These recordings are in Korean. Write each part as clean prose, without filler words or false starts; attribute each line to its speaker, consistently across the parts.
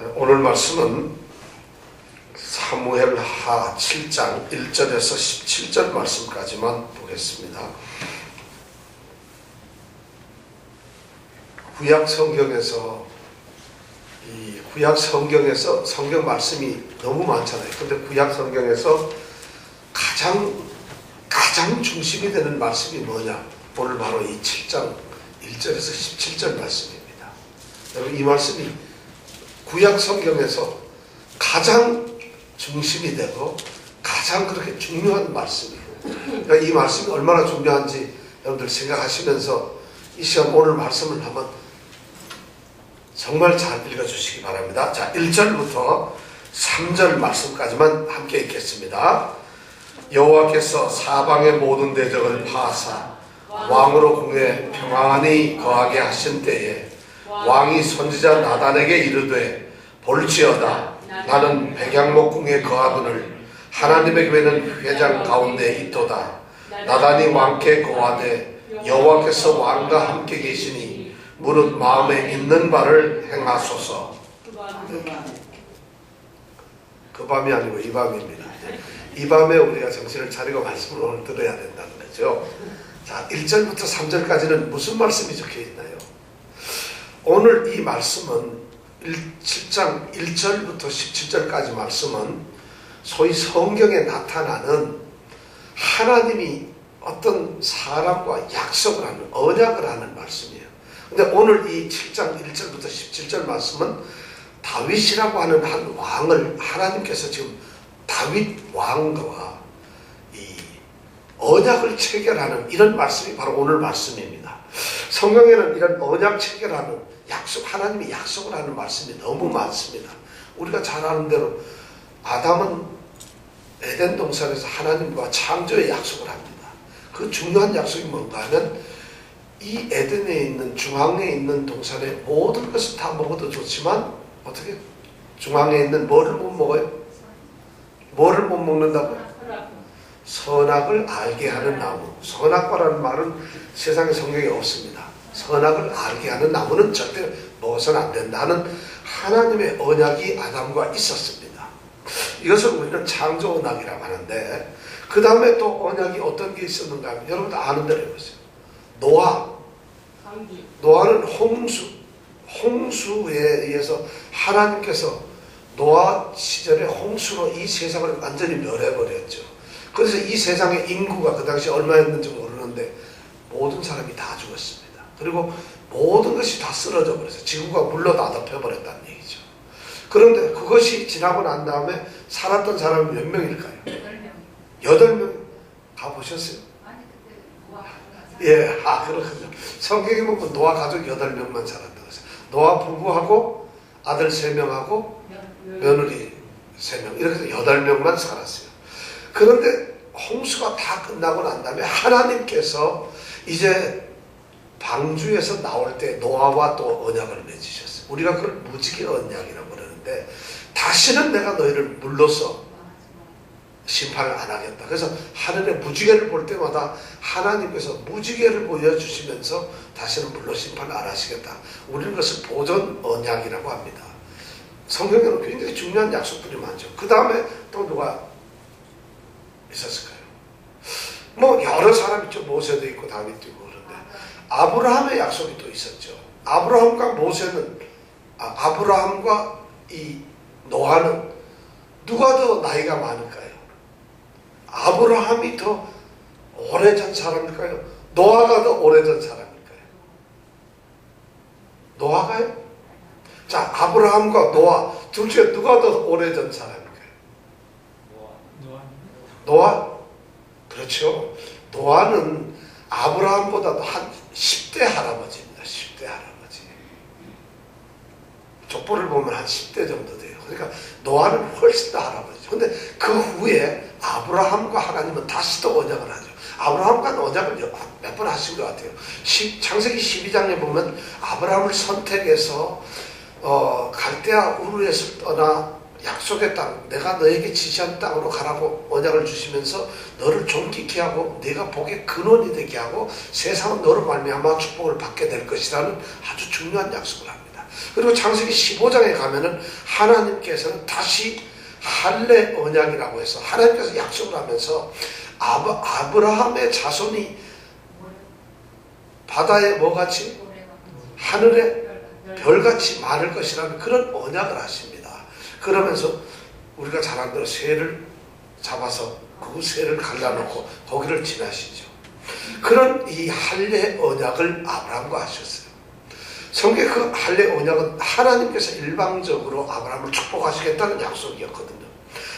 Speaker 1: 오늘 말씀은 사무엘하 7장 1절에서 17절 말씀까지만 보겠습니다. 구약 성경에서 성경 말씀이 너무 많잖아요. 근데 구약 성경에서 가장 중심이 되는 말씀이 뭐냐? 오늘 바로 이 7장 1절에서 17절 말씀입니다. 여러분, 이 말씀이 구약 성경에서 가장 중심이 되고 가장 그렇게 중요한 말씀이에요. 그러니까 이 말씀이 얼마나 중요한지 여러분들 생각하시면서 이 시간 오늘 말씀을 한번 정말 잘 읽어주시기 바랍니다. 자, 1절부터 3절 말씀까지만 함께 읽겠습니다. 여호와께서 사방의 모든 대적을 파하사 왕으로 궁에 평안히 거하게 하신 때에 왕이 선지자 나단에게 이르되 볼지어다 나는 백양목궁에 거하거늘 하나님의 교회는 회장 가운데 있도다. 나단이 왕께 거하되 여호와께서 왕과 함께 계시니 무릇 마음에 있는 바를 행하소서. 그 밤이 아니고 이 밤입니다. 이 밤에 우리가 정신을 차리고 말씀을 오늘 들어야 된다는 거죠. 자, 1절부터 3절까지는 무슨 말씀이 적혀 있나요? 오늘 이 말씀은 7장 1절부터 17절까지 말씀은 소위 성경에 나타나는 하나님이 어떤 사람과 약속을 하는, 언약을 하는 말씀이에요. 근데 오늘 이 7장 1절부터 17절 말씀은 다윗이라고 하는 한 왕을 하나님께서 지금 다윗 왕과 이 언약을 체결하는 이런 말씀이 바로 오늘 말씀입니다. 성경에는 이런 언약 체결하는 하나님이 약속을 하는 말씀이 너무 많습니다. 우리가 잘 아는 대로 아담은 에덴 동산에서 하나님과 창조의 약속을 합니다. 그 중요한 약속이 뭔가 하면 이 에덴에 있는 중앙에 있는 동산의 모든 것을 다 먹어도 좋지만 어떻게 중앙에 있는 뭐를 못 먹어요? 뭐를 못 먹는다고? 선악을 알게 하는 나무. 선악과라는 말은 세상에 성경에 없습니다. 선악을 알게 하는 나무는 절대 먹어서는 안 된다는 하나님의 언약이 아담과 있었습니다. 이것을 우리는 창조 언약이라고 하는데 그 다음에 또 언약이 어떤 게 있었는가 하면 여러분들 아는 대로 해보세요. 노아는 홍수에 의해서 하나님께서 노아 시절에 홍수로 이 세상을 완전히 멸해버렸죠. 그래서 이 세상의 인구가 그 당시 얼마였는지 모르는데 모든 사람이 다 죽었습니다. 그리고 모든 것이 다 쓰러져 버려서 지구가 물로 다 덮여버렸다는 얘기죠. 그런데 그것이 지나고 난 다음에 살았던 사람이 몇 명일까요? 8명. 가보셨어요? 예, 그렇군요. 성경에 보면 노아 가족 8명만 살았다고 했어요. 노아 부부하고 아들 3명하고 며느리 3명 이렇게 해서 8명만 살았어요. 그런데 홍수가 다 끝나고 난 다음에 하나님께서 이제 방주에서 나올 때 노아와 또 언약을 맺으셨어요. 우리가 그걸 무지개 언약이라고 그러는데 다시는 내가 너희를 물로서 심판을 안 하겠다. 그래서 하늘의 무지개를 볼 때마다 하나님께서 무지개를 보여주시면서 다시는 물로 심판을 안 하시겠다. 우리는 그것을 보존 언약이라고 합니다. 성경에는 굉장히 중요한 약속들이 많죠. 그 다음에 또 누가 있었을까요? 뭐 여러 사람 있죠. 모세도 있고 다윗도 있고 그런데 아브라함의 약속이 또 있었죠. 아브라함과 이 노아는 누가 더 나이가 많을까요? 아브라함이 더 오래전 사람일까요? 노아가 더 오래전 사람일까요? 노아가요? 자, 아브라함과 노아 둘 중에 누가 더 오래전 사람일까요? 노아? 그렇죠. 노아는 아브라함보다도 한 10대 할아버지입니다. 10대 할아버지. 족보를 보면 한 10대 정도 돼요. 그러니까 노아는 훨씬 더 할아버지죠. 근데 그 후에 아브라함과 하나님은 다시 또 언약을 하죠. 아브라함과 언약을 몇 번 하신 것 같아요. 창세기 12장에 보면 아브라함을 선택해서 갈대아 우르에서 떠나 약속의 땅, 내가 너에게 지시한 땅으로 가라고 언약을 주시면서 너를 존귀케 하고 네가 복의 근원이 되게 하고 세상은 너로 말미암아 축복을 받게 될 것이라는 아주 중요한 약속을 합니다. 그리고 창세기 15장에 가면은 하나님께서는 다시 할례 언약이라고 해서 하나님께서 약속을 하면서 아브라함의 자손이 바다에 뭐같이 하늘에 별같이 많을 것이라는 그런 언약을 하십니다. 그러면서 우리가 잘 아는 대로 새를 잡아서 그 새를 갈라놓고 거기를 지나시죠. 그런 이 할례 언약을 아브라함과 하셨어요. 성경의 그 할례 언약은 하나님께서 일방적으로 아브라함을 축복하시겠다는 약속이었거든요.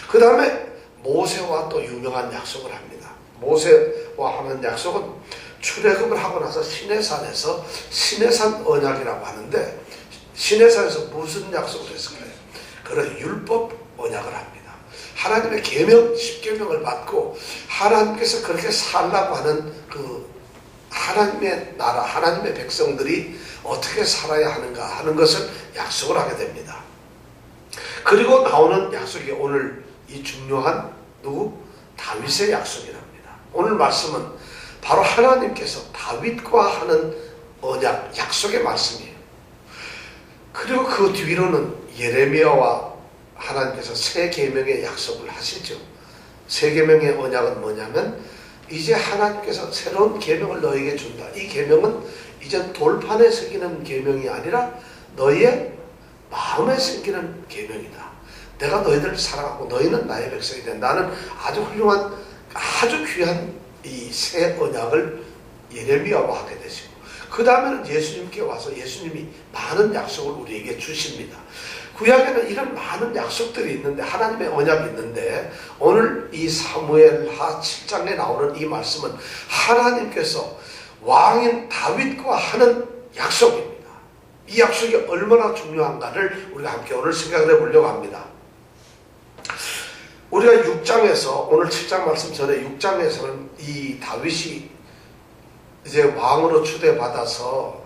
Speaker 1: 그 다음에 모세와 또 유명한 약속을 합니다. 모세와 하는 약속은 출애굽을 하고 나서 시내산에서 시내산 언약이라고 하는데, 시내산에서 무슨 약속을 했을까요? 그런 율법 언약을 합니다. 하나님의 계명, 10계명을 받고 하나님께서 그렇게 살라고 하는 그 하나님의 나라, 하나님의 백성들이 어떻게 살아야 하는가 하는 것을 약속을 하게 됩니다. 그리고 나오는 약속이 오늘 이 중요한 다윗의 약속이랍니다. 오늘 말씀은 바로 하나님께서 다윗과 하는 언약, 약속의 말씀이에요. 그리고 그 뒤로는 예레미야와 하나님께서 새 계명의 약속을 하시죠. 새 계명의 언약은 뭐냐면 이제 하나님께서 새로운 계명을 너에게 준다. 이 계명은 이제 돌판에 새기는 계명이 아니라 너희의 마음에 새기는 계명이다. 내가 너희들을 사랑하고 너희는 나의 백성이 된다. 나는 아주 훌륭한, 아주 귀한 이 새 언약을 예레미야와 하게 되시고, 그 다음에는 예수님께 와서 예수님이 많은 약속을 우리에게 주십니다. 구약에는 이런 많은 약속들이 있는데, 하나님의 언약이 있는데, 오늘 이 사무엘하 7장에 나오는 이 말씀은 하나님께서 왕인 다윗과 하는 약속입니다. 이 약속이 얼마나 중요한가를 우리가 함께 오늘 생각을 해보려고 합니다. 우리가 6장에서, 오늘 7장 말씀 전에 6장에서는 이 다윗이 이제 왕으로 추대받아서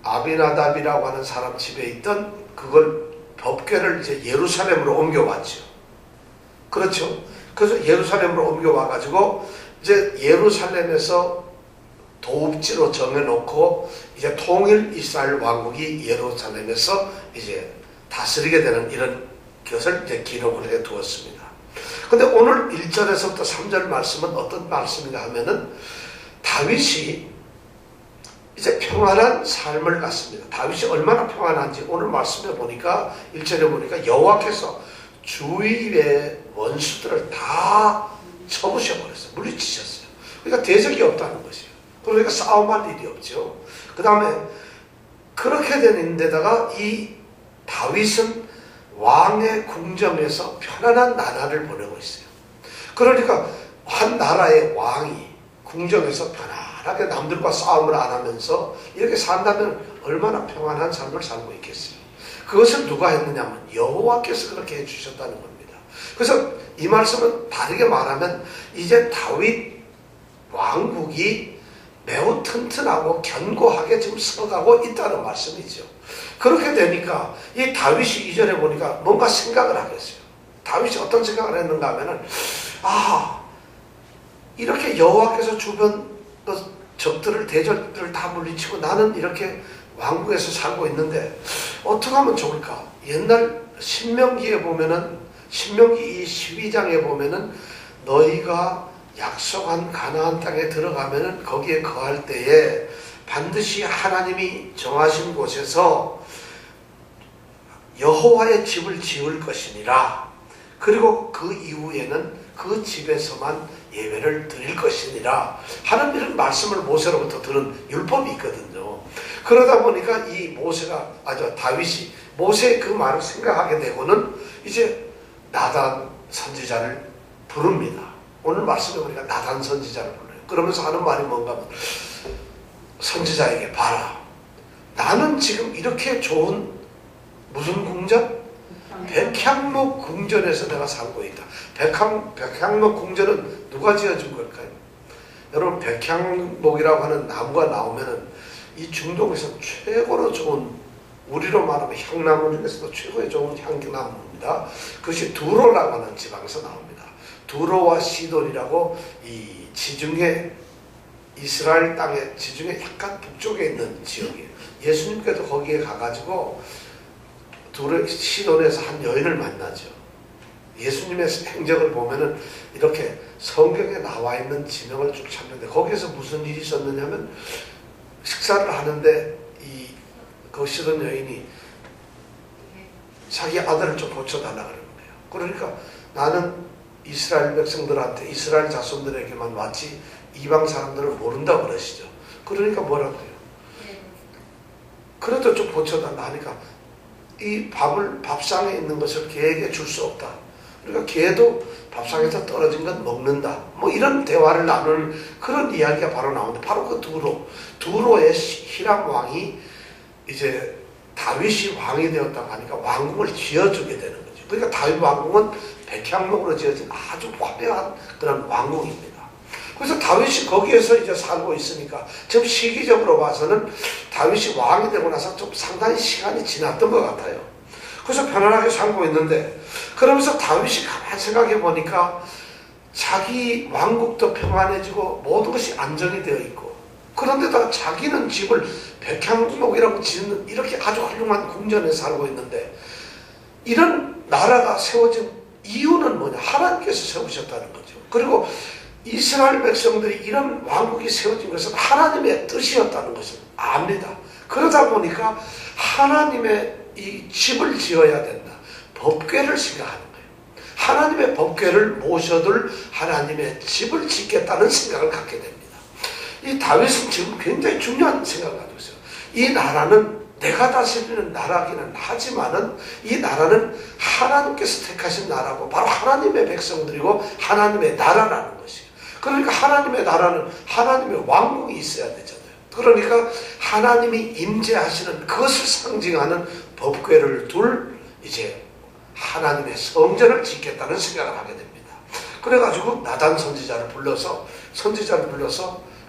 Speaker 1: 아비나답이라고 하는 사람 집에 있던 그걸 법궤를 이제 예루살렘으로 옮겨왔죠. 그렇죠. 그래서 예루살렘으로 옮겨와가지고 이제 예루살렘에서 도읍지로 정해놓고 이제 통일 이스라엘 왕국이 예루살렘에서 이제 다스리게 되는 이런 것을 이제 기록을 해 두었습니다. 근데 오늘 1절에서부터 3절 말씀은 어떤 말씀인가 하면은 다윗이 이제 평안한 삶을 갖습니다. 다윗이 얼마나 평안한지 오늘 말씀에 보니까 1절에 보니까 여호와께서 주위의 원수들을 다 쳐부셔버렸어요. 물리치셨어요. 그러니까 대적이 없다는 것이에요. 그러니까 싸움할 일이 없죠. 그 다음에 그렇게 되는 데다가 이 다윗은 왕의 궁정에서 편안한 나날을 보내고 있어요. 그러니까 한 나라의 왕이 궁정에서 편안하게 남들과 싸움을 안 하면서 이렇게 산다면 얼마나 평안한 삶을 살고 있겠어요. 그것을 누가 했느냐면 여호와께서 그렇게 해주셨다는 겁니다. 그래서 이 말씀은 다르게 말하면 이제 다윗 왕국이 매우 튼튼하고 견고하게 지금 서가고 있다는 말씀이죠. 그렇게 되니까 이 다윗이 2절에 보니까 뭔가 생각을 하겠어요. 다윗이 어떤 생각을 했는가 하면은, 이렇게 여호와께서 주변 적들을, 대적들을 다 물리치고 나는 이렇게 왕국에서 살고 있는데 어떻게 하면 좋을까? 옛날 신명기에 보면은, 신명기 이 12장에 보면은 너희가 약속한 가나안 땅에 들어가면은 거기에 거할 때에 반드시 하나님이 정하신 곳에서 여호와의 집을 지을 것이니라. 그리고 그 이후에는 그 집에서만 예배를 드릴 것이니라 하는 이런 말씀을 모세로부터 들은 율법이 있거든요. 그러다 보니까 이 다윗이 모세의 그 말을 생각하게 되고는 이제 나단 선지자를 부릅니다. 오늘 말씀에 보니까 나단 선지자를 불러요. 그러면서 하는 말이 뭔가 하면, 선지자에게 봐라, 나는 지금 이렇게 좋은 무슨 궁전? 백향목 궁전에서 내가 살고 있다. 백향목 궁전은 누가 지어준 걸까요? 여러분, 백향목이라고 하는 나무가 나오면은 이 중동에서 최고로 좋은, 우리로 말하면 향나무 중에서도 최고의 좋은 향나무입니다. 그것이 두로라고 하는 지방에서 나옵니다. 두로와 시돈이라고 이 지중해 이스라엘 땅의 지중해 약간 북쪽에 있는 지역이에요. 예수님께도 거기에 가가지고 둘의 시돈에서 한 여인을 만나죠. 예수님의 행적을 보면은 이렇게 성경에 나와 있는 지명을 쭉 찾는데 거기에서 무슨 일이 있었느냐면 식사를 하는데 그 시돈 여인이 자기 아들을 좀 고쳐달라 그러는 거예요. 그러니까 나는 이스라엘 백성들한테 이스라엘 자손들에게만 왔지 이방 사람들을 모른다고 그러시죠. 그러니까 뭐라고 해요? 그래도 좀 고쳐달라 하니까 이 밥상에 있는 것을 개에게 줄 수 없다. 그러니까 개도 밥상에서 떨어진 건 먹는다. 뭐 이런 대화를 나누는 그런 이야기가 바로 나오는데 바로 그 두로의 히람 왕이 이제 다윗이 왕이 되었다고 하니까 왕궁을 지어주게 되는 거죠. 그러니까 다윗 왕궁은 백향목으로 지어진 아주 화려한 그런 왕궁입니다. 그래서 다윗이 거기에서 이제 살고 있으니까 지금 시기적으로 봐서는 다윗이 왕이 되고 나서 좀 상당히 시간이 지났던 것 같아요. 그래서 편안하게 살고 있는데 그러면서 다윗이 가만히 생각해 보니까 자기 왕국도 평안해지고 모든 것이 안정이 되어 있고 그런데다가 자기는 집을 백향목이라고 짓는 이렇게 아주 훌륭한 궁전에 살고 있는데 이런 나라가 세워진 이유는 뭐냐? 하나님께서 세우셨다는 거죠. 그리고 이스라엘 백성들이 이런 왕국이 세워진 것은 하나님의 뜻이었다는 것을 압니다. 그러다 보니까 하나님의 이 집을 지어야 된다. 법궤를 생각하는 거예요. 하나님의 법궤를 모셔둘 하나님의 집을 짓겠다는 생각을 갖게 됩니다. 이 다윗은 지금 굉장히 중요한 생각을 가지고 있어요. 이 나라는 내가 다스리는 나라기는 하지만은 이 나라는 하나님께서 택하신 나라고 바로 하나님의 백성들이고 하나님의 나라라는 것이에요. 그러니까 하나님의 나라는 하나님의 왕국이 있어야 되잖아요. 그러니까 하나님이 임재하시는 그것을 상징하는 법궤를 둘 이제 하나님의 성전을 짓겠다는 생각을 하게 됩니다. 그래가지고 나단 선지자를 불러서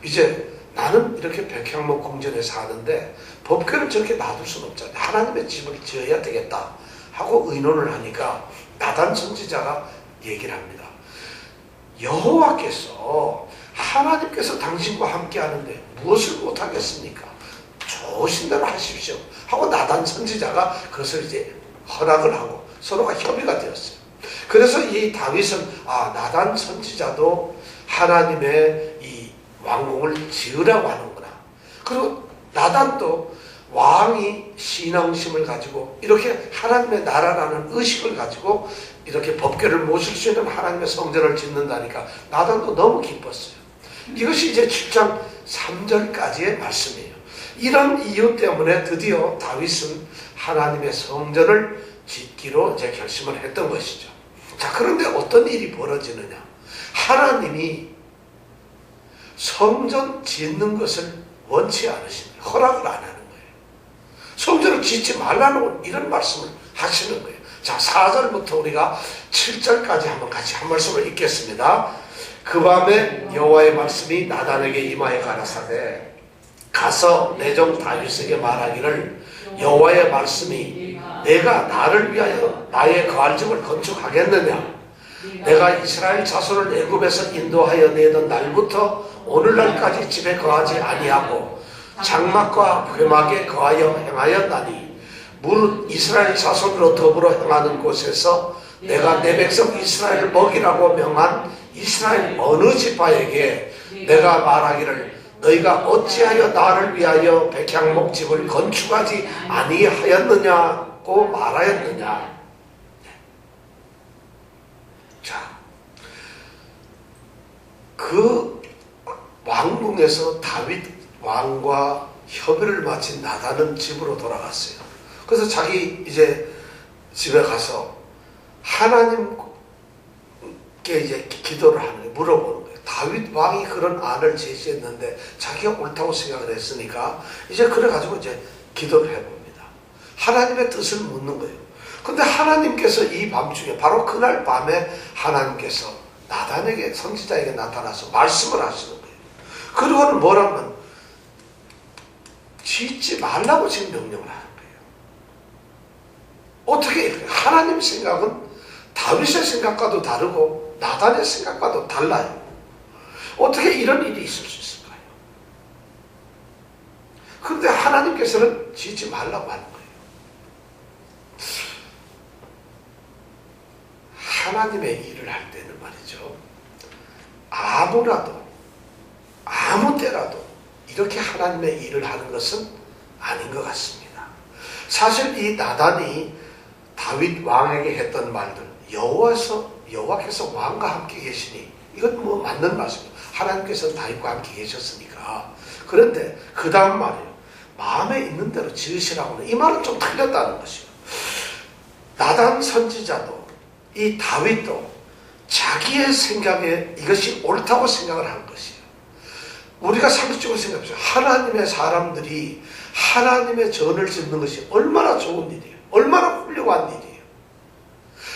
Speaker 1: 이제 나는 이렇게 백향목 궁전에 사는데 법궤를 저렇게 놔둘 수는 없잖아요. 하나님의 집을 지어야 되겠다 하고 의논을 하니까 나단 선지자가 얘기를 합니다. 여호와께서 하나님께서 당신과 함께 하는데 무엇을 못하겠습니까? 좋으신 대로 하십시오 하고 나단 선지자가 그것을 이제 허락을 하고 서로가 협의가 되었어요. 그래서 이 다윗은 나단 선지자도 하나님의 이 왕궁을 지으라고 하는구나. 그리고 나단도 왕이 신앙심을 가지고 이렇게 하나님의 나라라는 의식을 가지고 이렇게 법궤를 모실 수 있는 하나님의 성전을 짓는다니까 나단도 너무 기뻤어요. 이것이 이제 7장 3절까지의 말씀이에요. 이런 이유 때문에 드디어 다윗은 하나님의 성전을 짓기로 이제 결심을 했던 것이죠. 자, 그런데 어떤 일이 벌어지느냐? 하나님이 성전 짓는 것을 원치 않으십니다. 허락을 안 하는 거예요. 성전을 짓지 말라는 이런 말씀을 하시는 거예요. 자, 4절부터 우리가 7절까지 한번 같이 한 말씀을 읽겠습니다. 그 밤에 여호와의 말씀이 나단에게 임하여 가라사대 가서 내 종 다윗에게 말하기를 여호와의 말씀이 내가 나를 위하여 나의 거할 집을 건축하겠느냐? 내가 이스라엘 자손을 애굽에서 인도하여 내던 날부터 오늘날까지 집에 거하지 아니하고 장막과 회막에 거하여 행하였나니 무릇 이스라엘 자손으로 더불어 행하는 곳에서 내가 내 백성 이스라엘을 먹이라고 명한 이스라엘 어느 지파에게 내가 말하기를 너희가 어찌하여 나를 위하여 백향목 집을 건축하지 아니하였느냐고 말하였느냐. 자, 그 왕궁에서 다윗 왕과 협의를 마친 나단은 집으로 돌아갔어요. 그래서 자기 이제 집에 가서 하나님께 이제 기도를 하는 거예요. 물어보는 거예요. 다윗 왕이 그런 안을 제시했는데 자기가 옳다고 생각을 했으니까 이제 그래가지고 이제 기도를 해봅니다. 하나님의 뜻을 묻는 거예요. 근데 하나님께서 이 밤중에 바로 그날 밤에 하나님께서 나단에게 선지자에게 나타나서 말씀을 하시는 거예요. 그리고는 뭐라면 짓지 말라고 지금 명령을 하는 거예요. 어떻게 하나님 생각은 다윗의 생각과도 다르고 나단의 생각과도 달라요. 어떻게 이런 일이 있을 수 있을까요? 그런데 하나님께서는 짓지 말라고 하는 거예요. 하나님의 일을 할 때는 말이죠. 아무라도 아무 때라도 이렇게 하나님의 일을 하는 것은 아닌 것 같습니다. 사실 이 나단이 다윗 왕에게 했던 말들, 여호와께서 왕과 함께 계시니, 이건 뭐 맞는 말씀이에요. 하나님께서는 다윗과 함께 계셨으니까. 그런데 그 다음 말이에요. 마음에 있는 대로 지으시라고는, 이 말은 좀 틀렸다는 것이에요. 나단 선지자도 이 다윗도 자기의 생각에 이것이 옳다고 생각을 한 것이에요. 우리가 상식적으로 생각해보세요. 하나님의 사람들이 하나님의 전을 짓는 것이 얼마나 좋은 일이에요. 얼마나 훌륭한 일이에요.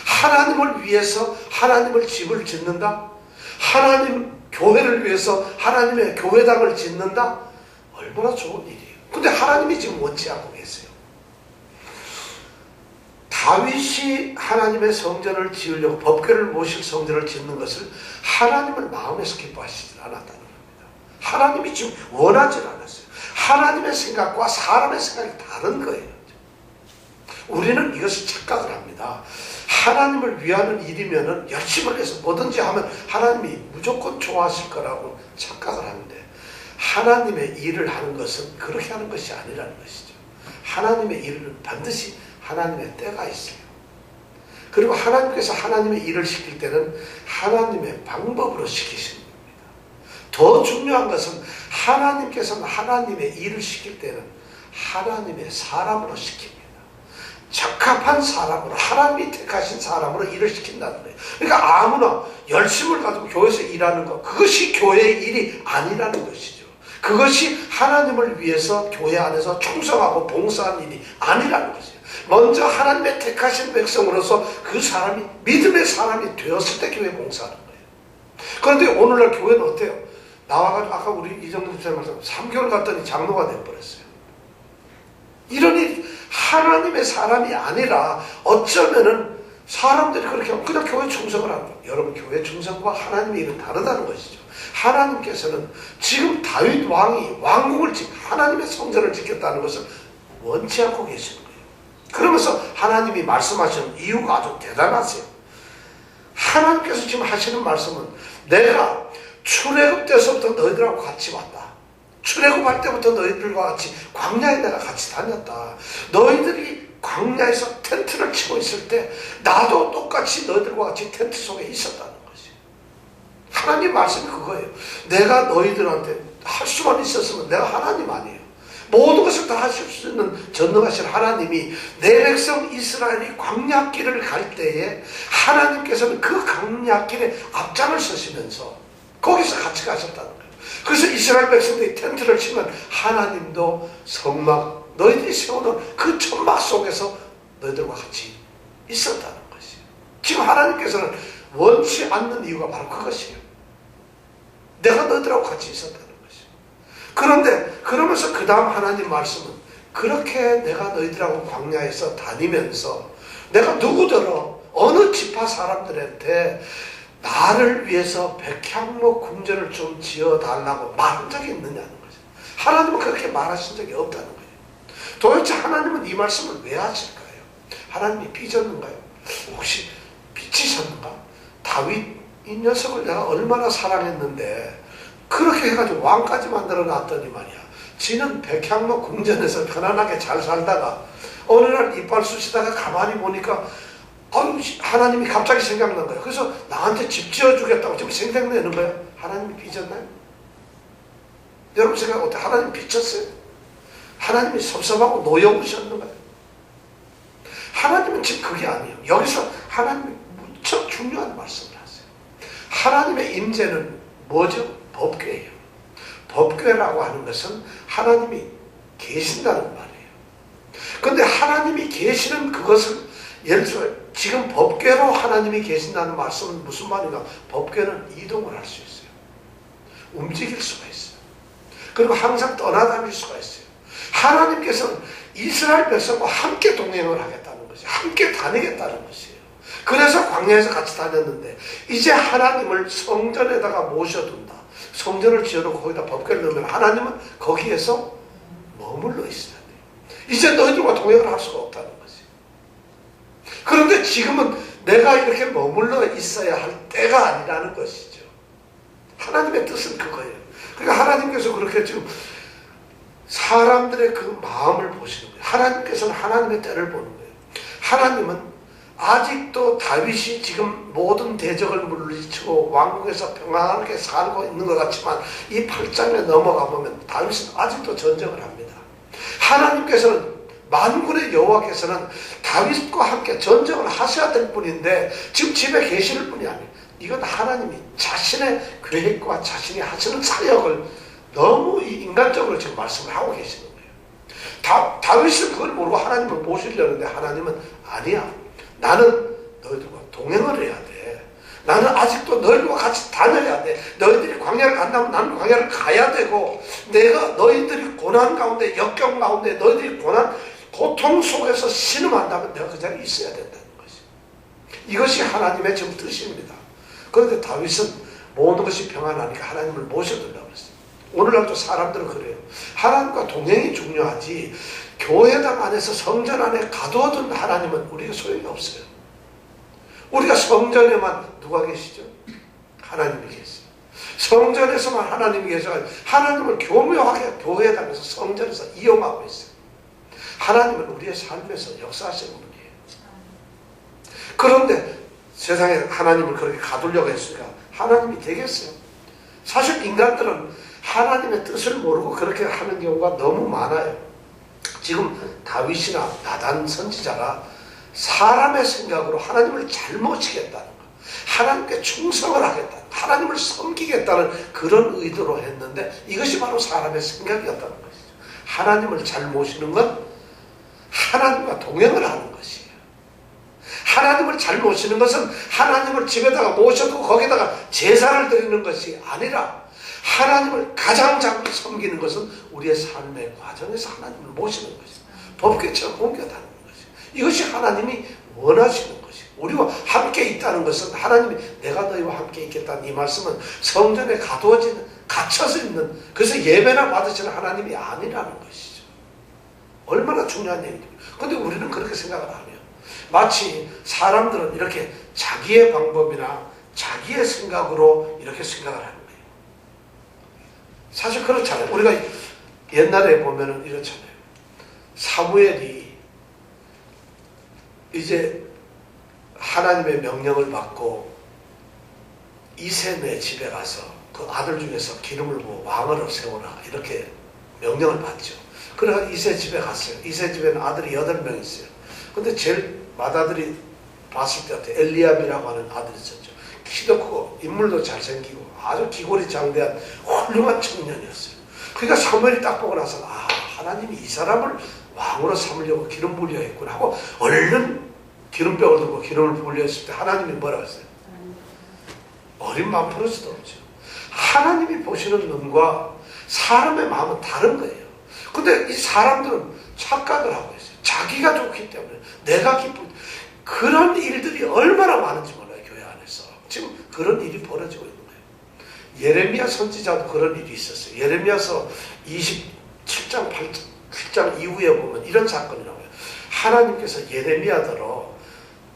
Speaker 1: 하나님을 위해서 하나님을 집을 짓는다. 하나님 교회를 위해서 하나님의 교회당을 짓는다. 얼마나 좋은 일이에요. 근데 하나님이 지금 원치 않고 계세요. 다윗이 하나님의 성전을 지으려고 법궤를 모실 성전을 짓는 것을 하나님을 마음에서 기뻐하시지 않았다는 겁니다. 하나님이 지금 원하지 않았어요. 하나님의 생각과 사람의 생각이 다른 거예요. 우리는 이것을 착각을 합니다. 하나님을 위하는 일이면 열심을 해서 뭐든지 하면 하나님이 무조건 좋아하실 거라고 착각을 하는데, 하나님의 일을 하는 것은 그렇게 하는 것이 아니라는 것이죠. 하나님의 일은 반드시 하나님의 때가 있어요. 그리고 하나님께서 하나님의 일을 시킬 때는 하나님의 방법으로 시키시는 겁니다. 더 중요한 것은 하나님께서는 하나님의 일을 시킬 때는 하나님의 사람으로 시킵니다. 적합한 사람으로, 하나님이 택하신 사람으로 일을 시킨다는 거예요. 그러니까 아무나 열심을 가지고 교회에서 일하는 것, 그것이 교회의 일이 아니라는 것이죠. 그것이 하나님을 위해서 교회 안에서 충성하고 봉사하는 일이 아니라는 것이죠. 먼저 하나님의 택하신 백성으로서 그 사람이 믿음의 사람이 되었을 때 교회 봉사하는 거예요. 그런데 오늘날 교회는 어때요? 나와가지고 아까 우리 이정도 집사님 말씀 3개월 갔더니 장로가 되어버렸어요. 이런 일, 하나님의 사람이 아니라 어쩌면은 사람들이 그렇게 하면 그냥 교회 충성을 하는 거예요. 여러분, 교회 충성과 하나님의 일은 다르다는 것이죠. 하나님께서는 지금 다윗 왕이 왕궁을 하나님의 성전을 짓겠다는 것을 원치 않고 계시는 거예요. 그러면서 하나님이 말씀하시는 이유가 아주 대단하세요. 하나님께서 지금 하시는 말씀은 내가 출애굽 때서부터 너희들하고 같이 왔다. 출애굽할 때부터 너희들과 같이 광야에 내가 같이 다녔다. 너희들이 광야에서 텐트를 치고 있을 때 나도 똑같이 너희들과 같이 텐트 속에 있었다는 것이. 하나님 말씀이 그거예요. 내가 너희들한테 할 수만 있었으면 내가 하나님 아니에요. 모든 것을 다 하실 수 있는 전능하신 하나님이 내 백성 이스라엘이 광야길을 갈 때에 하나님께서는 그 광야길에 앞장을 서시면서 거기서 같이 가셨다는 거예요. 그래서 이스라엘 백성들이 텐트를 치면 하나님도 성막, 너희들이 세우는 그 천막 속에서 너희들과 같이 있었다는 것이에요. 지금 하나님께서는 원치 않는 이유가 바로 그것이에요. 내가 너희들하고 같이 있었다는 것이에요. 그런데 그러면서 그 다음 하나님 말씀은 그렇게 내가 너희들하고 광야에서 다니면서 내가 누구더러 어느 지파 사람들한테 나를 위해서 백향목 궁전을 좀 지어달라고 말한 적이 있느냐는 거죠. 하나님은 그렇게 말하신 적이 없다는 거예요. 도대체 하나님은 이 말씀을 왜 하실까요? 하나님이 삐졌는가요? 혹시 삐치셨는가? 다윗 이 녀석을 내가 얼마나 사랑했는데 그렇게 해가지고 왕까지 만들어 놨더니 말이야. 지는 백향목 궁전에서 편안하게 잘 살다가 어느 날 이빨 쑤시다가 가만히 보니까 하나님이 갑자기 생각난 거예요. 그래서 나한테 집 지어주겠다고 지금 생각내는 거예요. 하나님이 삐졌나요? 여러분 생각 어때요? 하나님이 삐쳤어요? 하나님이 섭섭하고 노여우셨는가요? 하나님은 지금 그게 아니에요. 여기서 하나님이 무척 중요한 말씀을 하세요. 하나님의 임재는 뭐죠? 법궤예요. 법궤라고 하는 것은 하나님이 계신다는 말이에요. 그런데 하나님이 계시는 그것을 예를 들어 지금 법궤로 하나님이 계신다는 말씀은 무슨 말인가? 법궤는 이동을 할 수 있어요. 움직일 수가 있어요. 그리고 항상 떠나다닐 수가 있어요. 하나님께서는 이스라엘 백성과 함께 동행을 하겠다는 것이에요. 함께 다니겠다는 것이에요. 그래서 광야에서 같이 다녔는데 이제 하나님을 성전에다가 모셔둔다. 성전을 지어놓고 거기다 법궤를 넣으면 하나님은 거기에서 머물러 있어야 돼. 이제 너희들과 동행을 할 수가 없다는 거지. 그런데 지금은 내가 이렇게 머물러 있어야 할 때가 아니라는 것이죠. 하나님의 뜻은 그거예요. 그러니까 하나님께서 그렇게 지금 사람들의 그 마음을 보시는 거예요. 하나님께서는 하나님의 때를 보는 거예요. 하나님은 아직도 다윗이 지금 모든 대적을 물리치고 왕국에서 평안하게 살고 있는 것 같지만 이 8장에 넘어가 보면 다윗은 아직도 전쟁을 합니다. 하나님께서는 만군의 여호와께서는 다윗과 함께 전쟁을 하셔야 될 분인데 지금 집에 계시는 분이 아니에요. 이건 하나님이 자신의 계획과 자신이 하시는 사역을 너무 인간적으로 지금 말씀을 하고 계시는 거예요. 다윗은 그걸 모르고 하나님을 모시려는데 하나님은 아니야. 나는 너희들과 동행을 해야 돼. 나는 아직도 너희들과 같이 다녀야 돼. 너희들이 광야를 간다면 나는 광야를 가야 되고 내가 너희들이 고난 가운데 역경 가운데 너희들이 고통 속에서 신음한다면 내가 그 자리에 있어야 된다는 것이. 이것이 하나님의 지금 뜻입니다. 그런데 다윗은 모든 것이 평안하니까 하나님을 모셔달라고 했어요. 오늘날도 사람들은 그래요. 하나님과 동행이 중요하지 교회당 안에서 성전 안에 가두어둔 하나님은 우리에게 소용이 없어요. 우리가 성전에만 누가 계시죠? 하나님이 계세요. 성전에서만 하나님이 계셔서 하나님을 교묘하게 교회당에서 성전에서 이용하고 있어요. 하나님은 우리의 삶에서 역사하시는 분이에요. 그런데 세상에 하나님을 그렇게 가두려고 했으니까 하나님이 되겠어요? 사실 인간들은 하나님의 뜻을 모르고 그렇게 하는 경우가 너무 많아요. 지금 다윗이나 나단 선지자가 사람의 생각으로 하나님을 잘 모시겠다는 거, 하나님께 충성을 하겠다는, 하나님을 섬기겠다는 그런 의도로 했는데 이것이 바로 사람의 생각이었다는 것이죠. 하나님을 잘 모시는 건 하나님과 동행을 하는 것이에요. 하나님을 잘 모시는 것은 하나님을 집에다가 모셔두고 거기다가 제사를 드리는 것이 아니라 하나님을 가장 잘 섬기는 것은 우리의 삶의 과정에서 하나님을 모시는 것이죠. 법궤처럼 옮겨다니는 것이죠. 이것이 하나님이 원하시는 것이죠. 우리와 함께 있다는 것은 하나님이 내가 너희와 함께 있겠다는 이 말씀은 성전에 갇혀서 있는, 그래서 예배나 받으시는 하나님이 아니라는 것이죠. 얼마나 중요한 얘기입니다. 그런데 우리는 그렇게 생각을 안 해요. 마치 사람들은 이렇게 자기의 방법이나 자기의 생각으로 이렇게 생각을 하는 거예요. 사실 그렇잖아요. 우리가 옛날에 보면은 이렇잖아요. 사무엘이 이제 하나님의 명령을 받고 이새네 집에 가서 그 아들 중에서 기름을 부어 왕을 세워라 이렇게 명령을 받죠. 그래서 이새 집에 갔어요. 이새 집에는 아들이 8명 있어요. 근데 제일 맏아들이 봤을 때 같아요. 엘리압이라고 하는 아들이 있었죠. 키도 크고 인물도 잘생기고 아주 기골이 장대한 훌륭한 청년이었어요. 그러니까 사무엘이 딱 보고 나서 하나님이 이 사람을 왕으로 삼으려고 기름 부으려 했구나 하고 얼른 기름병을 들고 기름을 부으려 했을 때 하나님이 뭐라고 했어요? 어린 마음 버릇도 없죠. 하나님이 보시는 눈과 사람의 마음은 다른 거예요. 근데 이 사람들은 착각을 하고 있어요. 자기가 좋기 때문에 내가 기쁜 그런 일들이 얼마나 많은지 몰라요. 교회 안에서 지금 그런 일이 벌어지고 있는 거예요. 예레미야 선지자도 그런 일이 있었어요. 예레미야서 27장 8장 이후에 보면 이런 사건이 나와요. 하나님께서 예레미야더러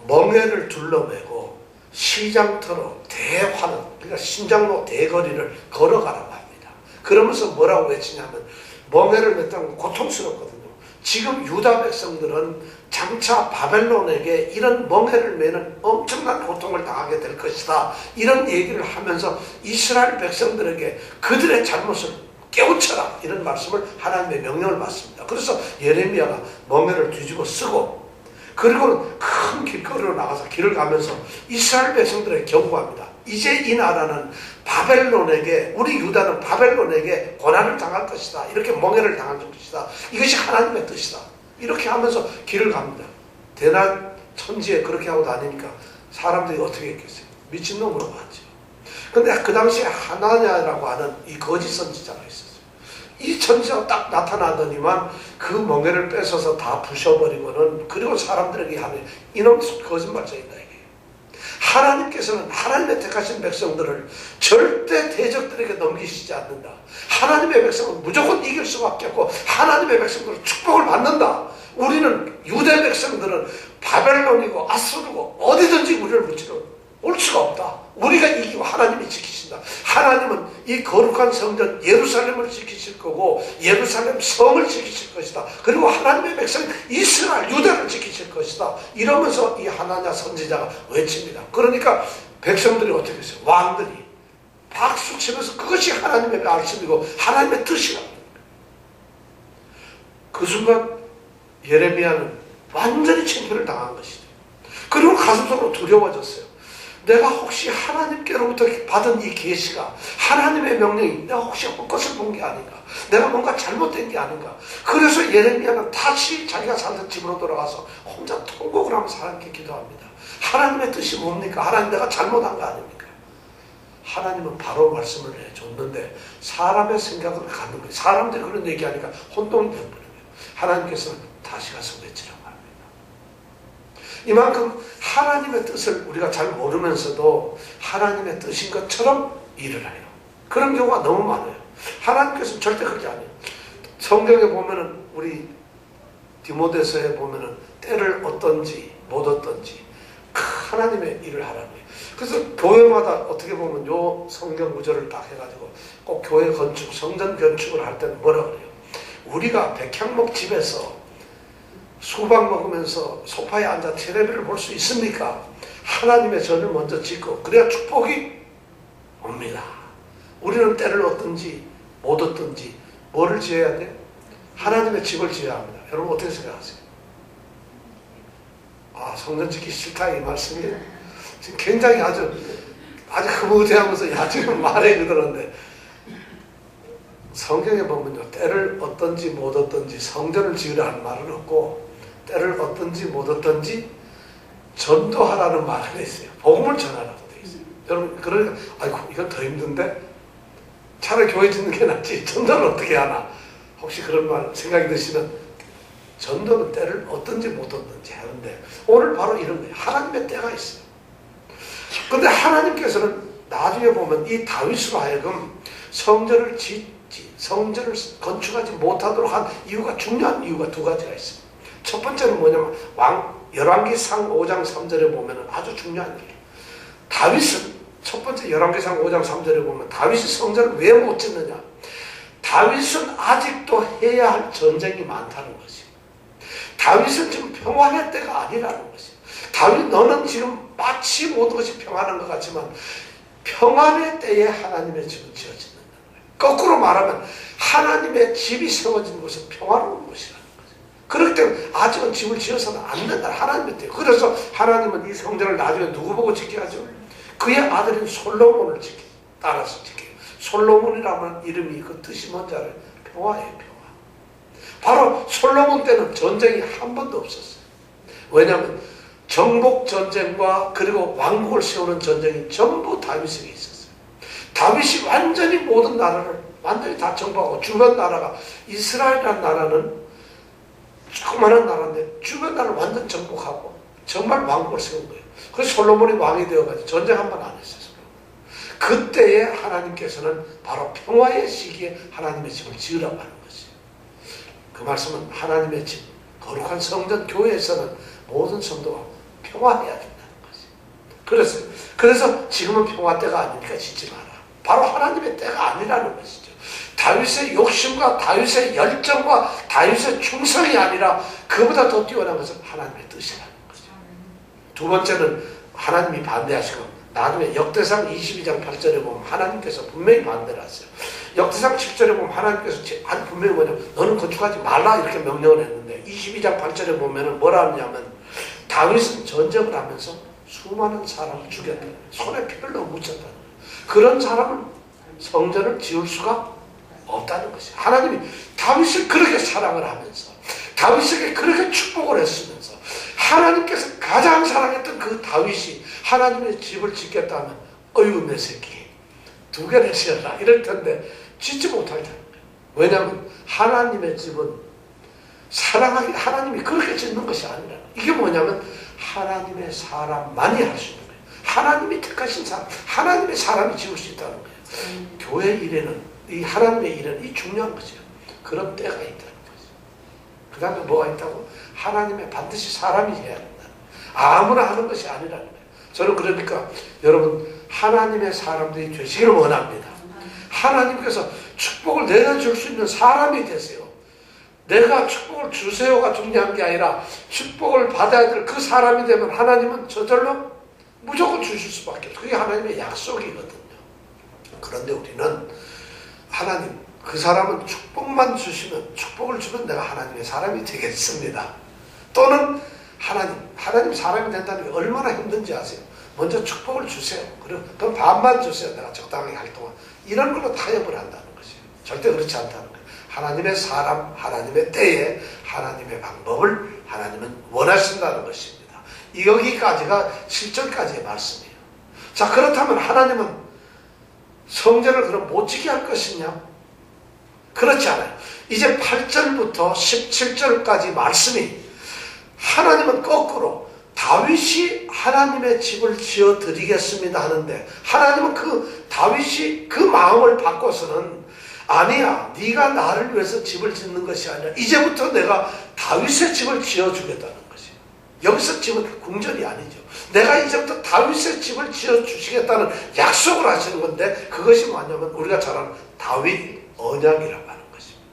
Speaker 1: 멍에를 둘러매고 시장터로 대환원, 그러니까 신장로 대거리를 걸어가라고 합니다. 그러면서 뭐라고 외치냐면 멍에를 맸다는 건 고통스럽거든요. 지금 유다 백성들은 장차 바벨론에게 이런 멍에를 매는 엄청난 고통을 당하게 될 것이다. 이런 얘기를 하면서 이스라엘 백성들에게 그들의 잘못을 깨우쳐라. 이런 말씀을 하나님의 명령을 받습니다. 그래서 예레미야가 멍에를 뒤집어 쓰고 그리고 큰 길거리로 나가서 길을 가면서 이스라엘 백성들에게 경고합니다. 이제 이 나라는 바벨론에게, 우리 유다는 바벨론에게 고난을 당할 것이다. 이렇게 멍해를 당할 것이다. 이것이 하나님의 뜻이다. 이렇게 하면서 길을 갑니다. 대낮 천지에 그렇게 하고 다니니까 사람들이 어떻게 했겠어요? 미친놈으로 봤죠. 근데 그 당시에 하나냐라고 하는 이 거짓 선지자가 있었어요. 이 천지자가 딱 나타나더니만 그 멍에를 뺏어서 다 부셔버리고는, 그리고 사람들에게 하면 이놈 거짓말쟁이다 이게. 하나님께서는 하나님의 택하신 백성들을 절대 대적들에게 넘기시지 않는다. 하나님의 백성은 무조건 이길 수밖에 없고 하나님의 백성들은 축복을 받는다. 우리는 유대 백성들은 바벨론이고 아수르고 어디든지 우리를 무찌르고 올 수가 없다. 우리가 이기고 하나님이 지키신다. 하나님은 이 거룩한 성전 예루살렘을 지키실 거고 예루살렘 성을 지키실 것이다. 그리고 하나님의 백성 이스라엘 유대를 지키실 것이다. 이러면서 이 하나냐 선지자가 외칩니다. 그러니까 백성들이 어떻게 했어요? 왕들이 박수치면서 그것이 하나님의 말씀이고 하나님의 뜻이라고. 그 순간 예레미야는 완전히 창피를 당한 것이죠. 그리고 가슴속으로 두려워졌어요. 내가 혹시 하나님께로부터 받은 이 계시가 하나님의 명령이 내가 혹시 헛것을 본 게 아닌가, 내가 뭔가 잘못된 게 아닌가. 그래서 예레미야는 다시 자기가 살던 집으로 돌아가서 혼자 통곡을 하면서 하나님께 기도합니다. 하나님의 뜻이 뭡니까? 하나님 내가 잘못한 거 아닙니까? 하나님은 바로 말씀을 해줬는데 사람의 생각을 갖는 거예요. 사람들이 그런 얘기하니까 혼동이 되어버린 거예요. 하나님께서는 다시 가서 외치라고 합니다. 이만큼 하나님의 뜻을 우리가 잘 모르면서도 하나님의 뜻인 것처럼 일을 해요. 그런 경우가 너무 많아요. 하나님께서는 절대 그렇게 안 해요. 성경에 보면은 우리 디모데서에 보면은 때를 어떤지 못 어떤지 하나님의 일을 하라고 해요. 그래서 교회마다 어떻게 보면 요 성경 구절을 딱 해가지고 꼭 교회 건축, 성전 건축을 할 때는 뭐라 그래요? 우리가 백향목 집에서 수박 먹으면서 소파에 앉아 텔레비를 볼 수 있습니까? 하나님의 전을 먼저 짓고 그래야 축복이 옵니다. 우리는 때를 얻든지 못 얻든지 뭐를 지어야 돼요? 하나님의 집을 지어야 합니다. 여러분 어떻게 생각하세요? 성전 짓기 싫다 이 말씀이에요. 지금 굉장히 아주 흐뭇해하면서 지금 말해 그러는데 성경에 보면요, 때를 얻든지 못 얻든지 성전을 지으라는 말은 없고 때를 얻든지 못 얻든지 전도하라는 말은 있어요. 복음을 전하라고 되어 있어요. 여러분 그러니까 아이고 이건 더 힘든데 차라리 교회 짓는 게 낫지 전도를 어떻게 하나. 혹시 그런 말 생각이 드시면 전도는 때를 얻든지 못 얻든지 하는데 오늘 바로 이런 거예요. 하나님의 때가 있어요. 근데 하나님께서는 나중에 보면 이 다윗으로 하여금 성전을 건축하지 못하도록 한 이유가, 중요한 이유가 두 가지가 있습니다. 첫 번째는 뭐냐면 열왕기상 5장 3절에 보면 아주 중요한 일이에요. 다윗은 첫 번째 열왕기상 5장 3절에 보면 다윗이 성전을 왜 못 짓느냐. 다윗은 아직도 해야 할 전쟁이 많다는 것이에요. 다윗은 지금 평안의 때가 아니라는 것이에요. 다윗 너는 지금 마치 모든 것이 평안한 것 같지만 평안의 때에 하나님의 집은 지어진다는 거예요. 거꾸로 말하면 하나님의 집이 세워진 곳은 평화로운 곳이라는 거죠. 그렇기 때문에 아직은 집을 지어서는 안 된다. 하나님의 때. 그래서 하나님은 이 성전을 나중에 누구 보고 짓게 하죠? 그의 아들인 솔로몬을 따라서 짓게 해요. 솔로몬이라는 이름이 그 뜻이 뭔지 알아요? 평화예요. 평화. 바로 솔로몬 때는 전쟁이 한 번도 없었어요. 왜냐하면 정복 전쟁과 그리고 왕국을 세우는 전쟁이 전부 다윗에게 있었어요. 다윗이 완전히 모든 나라를 완전히 다 정복하고 주변 나라가 이스라엘이라는 나라는 조그마한 나라인데 주변 나라를 완전 정복하고 정말 왕국을 세운 거예요. 그래서 솔로몬이 왕이 되어가지고 전쟁 한 번 안 했어요. 그때에 하나님께서는 바로 평화의 시기에 하나님의 집을 지으라고 하는 것이에요. 그 말씀은 하나님의 집, 거룩한 성전 교회에서는 모든 성도가 평화해야 된다는 것이에요. 그래서 지금은 평화 때가 아니니까 짓지 마라. 바로 하나님의 때가 아니라는 것이죠. 다윗의 욕심과 다윗의 열정과 다윗의 충성이 아니라 그보다 더 뛰어난 것은 하나님의 뜻이라는 거죠. 두 번째는 하나님이 반대하시고 나중에 역대상 22장 8절에 보면 하나님께서 분명히 반대를 하세요. 역대상 10절에 보면 하나님께서 아주 분명히 뭐냐면 너는 건축하지 말라 이렇게 명령을 했는데 22장 8절에 보면 뭐라 하냐면 다윗은 전쟁을 하면서 수많은 사람을 죽였다. 손에 피를 너무 묻혔다. 그런 사람은 성전을 지을 수가 없다는 것이에요. 하나님이 다윗을 그렇게 사랑을 하면서 다윗에게 그렇게 축복을 했으면서 하나님께서 가장 사랑했던 그 다윗이 하나님의 집을 짓겠다 하면 어이구 내 새끼 두 개를 지어라 이럴 텐데 짓지 못할 텐데. 왜냐하면 하나님의 집은 사랑하기 하나님이 그렇게 짓는 것이 아니라 이게 뭐냐면 하나님의 사람만이 할 수 있는 거예요. 하나님이 택하신 사람, 하나님의 사람이 지을 수 있다는 거예요. 교회 일에는, 이 하나님의 일은 이 중요한 거죠. 그런 때가 있다는 거죠. 그 다음에 뭐가 있다고? 하나님의 반드시 사람이 해야 된다. 아무나 하는 것이 아니라는 거예요. 저는 그러니까 여러분 하나님의 사람들이 되시기를 원합니다. 하나님께서 축복을 내려줄 수 있는 사람이 되세요. 내가 축복을 주세요가 중요한 게 아니라 축복을 받아야 될 그 사람이 되면 하나님은 저절로 무조건 주실 수밖에 없어요. 그게 하나님의 약속이거든요. 그런데 우리는 하나님, 그 사람은 축복만 주시면, 축복을 주면 내가 하나님의 사람이 되겠습니다. 또는 하나님 사람이 된다는 게 얼마나 힘든지 아세요? 먼저 축복을 주세요. 그럼 반만 주세요. 내가 적당하게 할 동안. 이런 걸로 타협을 한다는 것이에요. 절대 그렇지 않다는 거예요. 하나님의 사람, 하나님의 때에 하나님의 방법을 하나님은 원하신다는 것입니다. 여기까지가 7절까지의 말씀이에요. 자, 그렇다면 하나님은 성전을 그럼 못 지게 할 것이냐? 그렇지 않아요. 이제 8절부터 17절까지 말씀이 하나님은 거꾸로 다윗이 하나님의 집을 지어 드리겠습니다 하는데, 하나님은 다윗이 그 마음을 바꿔서는 아니야, 네가 나를 위해서 집을 짓는 것이 아니라 이제부터 내가 다윗의 집을 지어주겠다는 것이에요. 여기서 집은 궁전이 아니죠. 내가 이제부터 다윗의 집을 지어주시겠다는 약속을 하시는 건데, 그것이 뭐냐면 우리가 잘 아는 다윗 언약이라고 하는 것입니다.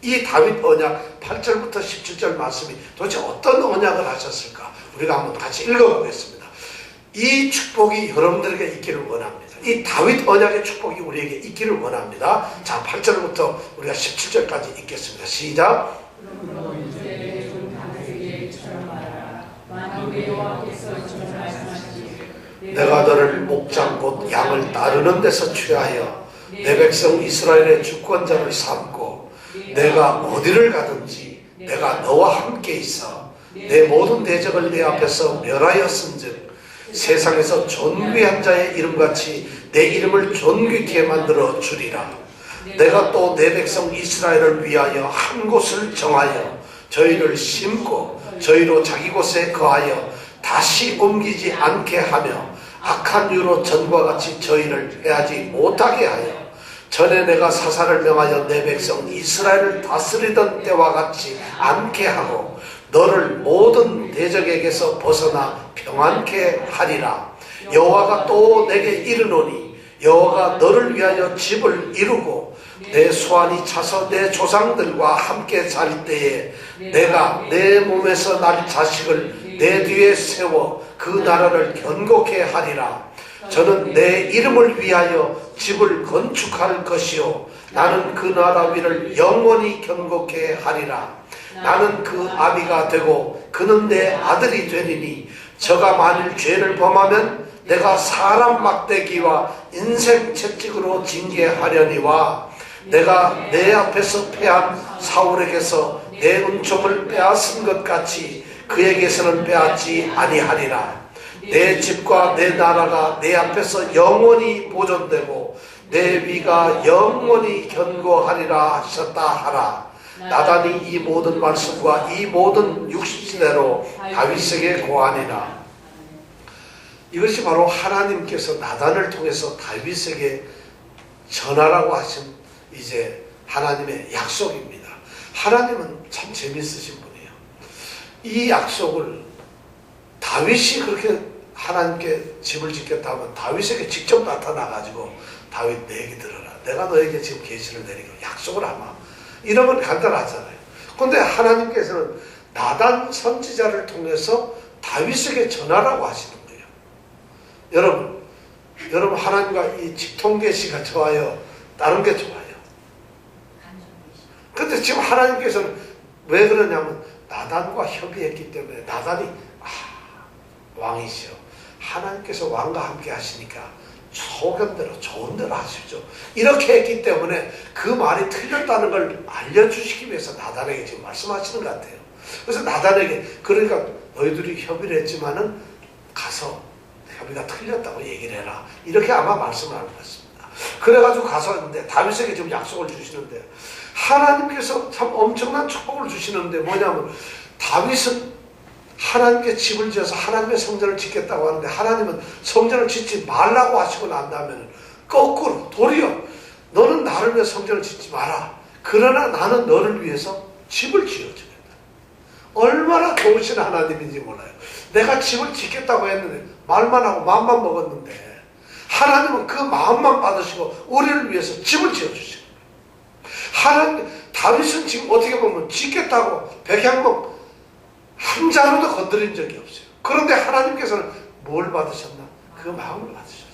Speaker 1: 이 다윗 언약 8절부터 17절 말씀이 도대체 어떤 언약을 하셨을까? 우리가 한번 같이 읽어보겠습니다. 이 축복이 여러분들에게 있기를 원합니다. 이 다윗 언약의 축복이 우리에게 있기를 원합니다. 자, 8절부터 우리가 17절까지 읽겠습니다. 시작. 내가 너를 목장 곧 양을 따르는 데서 취하여 내 백성 이스라엘의 주권자를 삼고, 내가 어디를 가든지 내가 너와 함께 있어 내 모든 대적을 내 앞에서 멸하였은즉 세상에서 존귀한 자의 이름같이 내 이름을 존귀케 만들어 주리라. 내가 또 내 백성 이스라엘을 위하여 한 곳을 정하여 저희를 심고 저희로 자기 곳에 거하여 다시 옮기지 않게 하며 악한 유로 전과 같이 저희를 해하지 못하게 하여 전에 내가 사사를 명하여 내 백성 이스라엘을 다스리던 때와 같이 않게 하고 너를 모든 대적에게서 벗어나 평안케 하리라. 여호와가 또 내게 이르노니 여호와가 너를 위하여 집을 이루고 내 소환이 차서 내 조상들과 함께 살 때에 내가 내 몸에서 날 자식을 내 뒤에 세워 그 나라를 견고케 하리라. 저는 내 이름을 위하여 집을 건축할 것이요 나는 그 나라 위를 영원히 견고케 하리라. 나는 그 아비가 되고 그는 내 아들이 되리니 저가 만일 죄를 범하면 내가 사람 막대기와 인생 채찍으로 징계하려니와 내가 내 앞에서 패한 사울에게서 내 은총을 빼앗은 것 같이 그에게서는 빼앗지 아니하리라. 내 집과 내 나라가 내 앞에서 영원히 보존되고 내 위가 영원히 견고하리라 하셨다 하라. 나단이 이 모든 말씀과 이 모든 육신대로 다윗에게 고하니라. 이것이 바로 하나님께서 나단을 통해서 다윗에게 전하라고 하신 이제 하나님의 약속입니다. 하나님은 참 재밌으신 분이에요. 이 약속을 다윗이 그렇게 하나님께 집을 짓겠다 하면 다윗에게 직접 나타나가지고 다윗 내 얘기 들어라. 내가 너에게 지금 계시를 내리고 약속을 하마. 이러면 간단하잖아요. 그런데 하나님께서는 나단 선지자를 통해서 다윗에게 전하라고 하시는 거예요. 여러분 하나님과 이 직통계시가 좋아요? 다른 게 좋아요? 그런데 지금 하나님께서는 왜 그러냐면 나단과 협의했기 때문에 나단이 왕이시여 하나님께서 왕과 함께 하시니까 소견대로 좋은 대로 하십시오. 이렇게 했기 때문에 그 말이 틀렸다는 걸 알려주시기 위해서 나단에게 지금 말씀하시는 것 같아요. 그래서 나단에게 그러니까 너희들이 협의를 했지만은 가서 협의가 틀렸다고 얘기를 해라. 이렇게 아마 말씀을 하는 것 같습니다. 그래가지고 가서 있는데 다윗에게 지금 약속을 주시는데 하나님께서 참 엄청난 축복을 주시는데 뭐냐면 다윗은 하나님께 집을 지어서 하나님의 성전을 짓겠다고 하는데 하나님은 성전을 짓지 말라고 하시고 난 다음에는 거꾸로 도리어 너는 나를 위해 성전을 짓지 마라. 그러나 나는 너를 위해서 집을 지어주겠다. 얼마나 좋으신 하나님인지 몰라요. 내가 집을 짓겠다고 했는데 말만 하고 마음만 먹었는데 하나님은 그 마음만 받으시고 우리를 위해서 집을 지어주시는 거예요. 하나님, 다윗은 지금 어떻게 보면 짓겠다고 백향목 한 자루도 건드린 적이 없어요. 그런데 하나님께서는 뭘 받으셨나? 그 마음을 받으셨어요.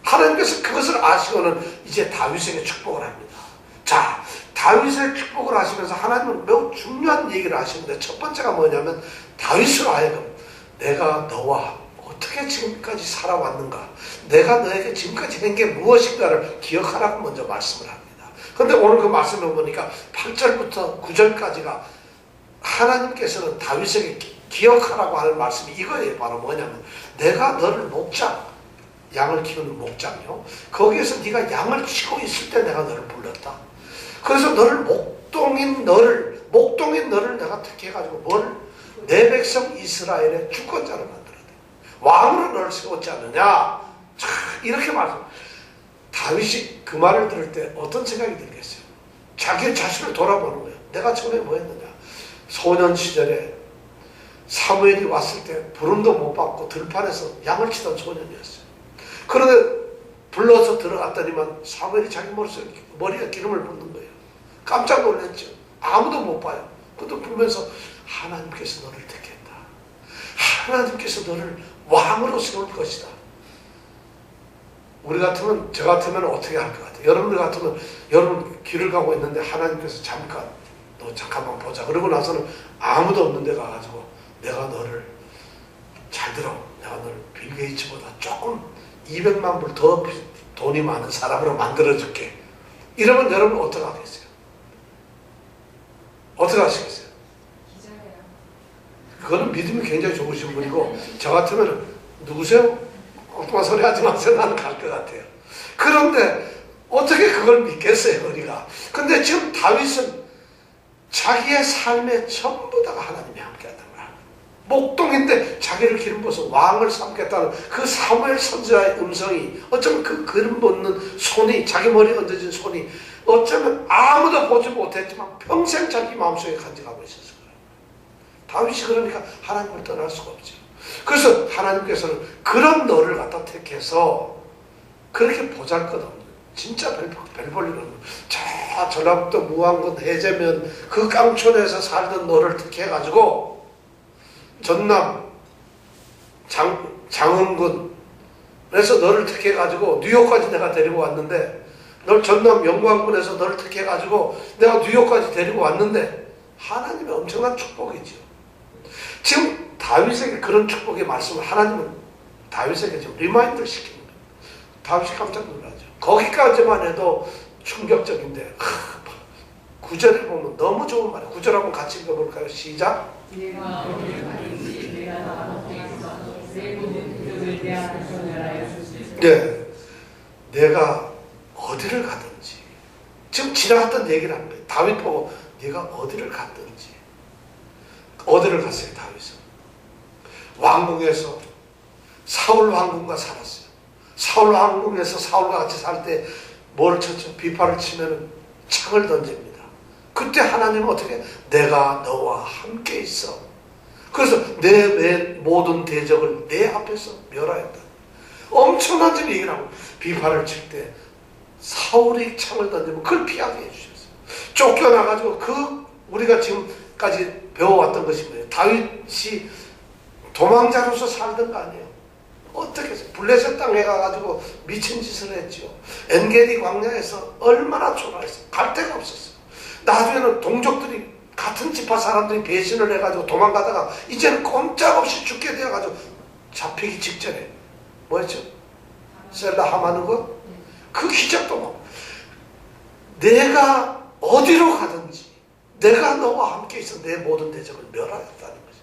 Speaker 1: 하나님께서 그것을 아시고는 이제 다윗에게 축복을 합니다. 자, 다윗의 축복을 하시면서 하나님은 매우 중요한 얘기를 하시는데 첫 번째가 뭐냐면 다윗으로 하여금 내가 너와 어떻게 지금까지 살아왔는가, 내가 너에게 지금까지 한 게 무엇인가를 기억하라고 먼저 말씀을 합니다. 그런데 오늘 그 말씀을 보니까 8절부터 9절까지가 하나님께서는 다윗에게 기억하라고 하는 말씀이 이거예요. 바로 뭐냐면 내가 너를 목장, 양을 키우는 목장이요, 거기에서 네가 양을 치고 있을 때 내가 너를 불렀다. 그래서 너를 목동인 너를 내가 택해가지고 뭘? 내 백성 이스라엘의 주권자를 만들었다. 왕으로 너를 세웠지 않느냐. 자, 이렇게 말씀. 다윗이 그 말을 들을 때 어떤 생각이 들겠어요? 자기 자신을 돌아보는 거예요. 내가 처음에 뭐 했느냐. 소년 시절에 사무엘이 왔을 때 부름도 못 받고 들판에서 양을 치던 소년이었어요. 그런데 불러서 들어갔더니만 사무엘이 자기 머리에 기름을 붓는 거예요. 깜짝 놀랐죠. 아무도 못 봐요. 그것도 보면서 하나님께서 너를 택했다. 하나님께서 너를 왕으로 세울 것이다. 우리 같으면, 저 같으면 어떻게 할 것 같아요? 여러분들 같으면 여러분 길을 가고 있는데 하나님께서 너 잠깐만 보자. 그러고 나서는 아무도 없는 데 가가지고 내가 너를, 잘 들어, 내가 너를 빌 게이츠보다 조금 200만 불 더 돈이 많은 사람으로 만들어줄게. 이러면 여러분 어떻게 하겠어요? 어떻게 하시겠어요? 그거는 믿음이 굉장히 좋으신 분이고, 저 같으면 누구세요? 엉뚱한 소리 하지 마세요. 나는 갈 것 같아요. 그런데 어떻게 그걸 믿겠어요, 우리가? 근데 지금 다윗은 자기의 삶에 전부 다가 하나님이 함께 하다는 거야. 목동인데 자기를 기름 부어서 왕을 삼겠다는 그 사무엘 선지자의 음성이, 어쩌면 그 기름 붓는 손이, 자기 머리에 얹어진 손이 어쩌면 아무도 보지 못했지만 평생 자기 마음속에 간직하고 있었을 거예요. 다윗이 그러니까 하나님을 떠날 수가 없죠. 그래서 하나님께서는 그런 너를 갖다 택해서 그렇게 보잘것없는, 진짜 별 볼 일 없는, 저 전라북도 무안군 해제면 그 깡촌에서 살던 너를 택해가지고 전남 장흥군에서 너를 택해가지고 뉴욕까지 내가 데리고 왔는데, 널 전남 영광군에서 너를 택해가지고 내가 뉴욕까지 데리고 왔는데, 하나님의 엄청난 축복이죠. 지금 다윗에게 그런 축복의 말씀을 하나님은 다윗에게 좀 리마인드를 시키는 거예요. 다윗이 깜짝 놀라죠. 거기까지만 해도 충격적인데 9절에 보면 너무 좋은 말이에요. 9절 한번 같이 읽어볼까요? 시작. 네, 내가 어디를 가든지, 지금 지나갔던 얘기를 하는 거예요. 다윗 보고 네가 어디를 갔든지. 어디를 갔어요? 다윗은 왕궁에서 사울 왕궁과 살았어요. 사울 왕궁에서 사울과 같이 살 때 뭘 쳤죠? 비파를 치면은 창을 던집니다. 그때 하나님은 어떻게? 내가 너와 함께 있어. 그래서 내 모든 대적을 내 앞에서 멸하였다. 엄청난 일 얘기를 하고, 비파를 칠 때 사울이 창을 던지면 그걸 피하게 해주셨어요. 쫓겨나가지고 우리가 지금까지 배워왔던 것이 뭐예요? 다윗이 도망자로서 살던 거 아니에요. 어떻게 해서 블레셋 땅에 가가지고 미친 짓을 했죠. 엔게디 광야에서 얼마나 초라했어요. 갈 데가 없었어요. 나중에는 동족들이, 같은 지파 사람들이 배신을 해가지고 도망가다가 이제는 꼼짝없이 죽게 되어가지고 잡히기 직전에 뭐였죠? 셀라 하마는 것? 그 기적도 뭐, 내가 어디로 가든지 내가 너와 함께 있어 내 모든 대적을 멸하였다는 거죠.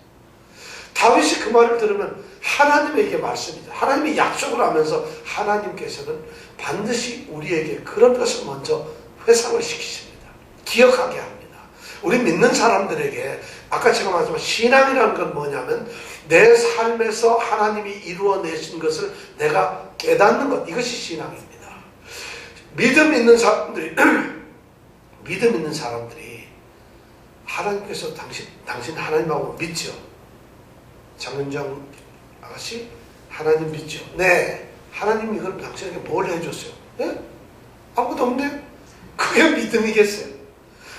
Speaker 1: 다윗이 그 말을 들으면 하나님에게 말씀이죠. 하나님이 약속을 하면서 하나님께서는 반드시 우리에게 그런 것을 먼저 회상을 시키십니다. 기억하게 합니다. 우리 믿는 사람들에게 아까 제가 말씀한 신앙이라는 건 뭐냐면 내 삶에서 하나님이 이루어내신 것을 내가 깨닫는 것, 이것이 신앙입니다. 믿음 있는 사람들이 믿음 있는 사람들이 하나님께서 당신 하나님하고 믿죠? 장윤정 아가씨 하나님 믿죠? 네. 하나님이 그럼 당신에게 뭘 해줬어요? 네? 아무것도 없네? 그게 믿음이겠어요?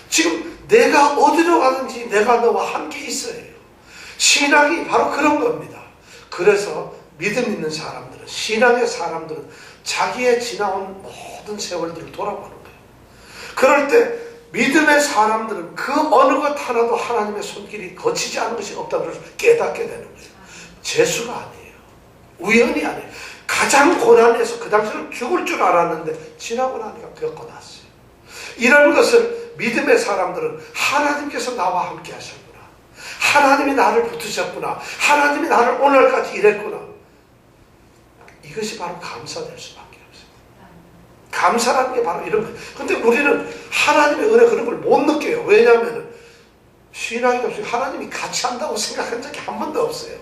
Speaker 1: 지금 내가 어디로 가든지 내가 너와 함께 있어요. 신앙이 바로 그런 겁니다. 그래서 믿음 있는 사람들은, 신앙의 사람들은 자기의 지나온 모든 세월들을 돌아보는 거예요. 그럴 때 믿음의 사람들은 그 어느 것 하나도 하나님의 손길이 거치지 않은 것이 없다는 것을 깨닫게 되는 거예요. 재수가 아니에요. 우연이 아니에요. 가장 고난에서 그 당시는 죽을 줄 알았는데 지나고 나니까 겪어놨어요. 이런 것을 믿음의 사람들은 하나님께서 나와 함께 하셨구나. 하나님이 나를 붙으셨구나. 하나님이 나를 오늘까지 이랬구나. 이것이 바로 감사될 수밖에 없어요. 감사라는 게 바로 이런 거예요. 근데 우리는 하나님의 은혜 그런 걸 못 느껴요. 왜냐하면 신앙이 없어요. 하나님이 같이 한다고 생각한 적이 한 번도 없어요.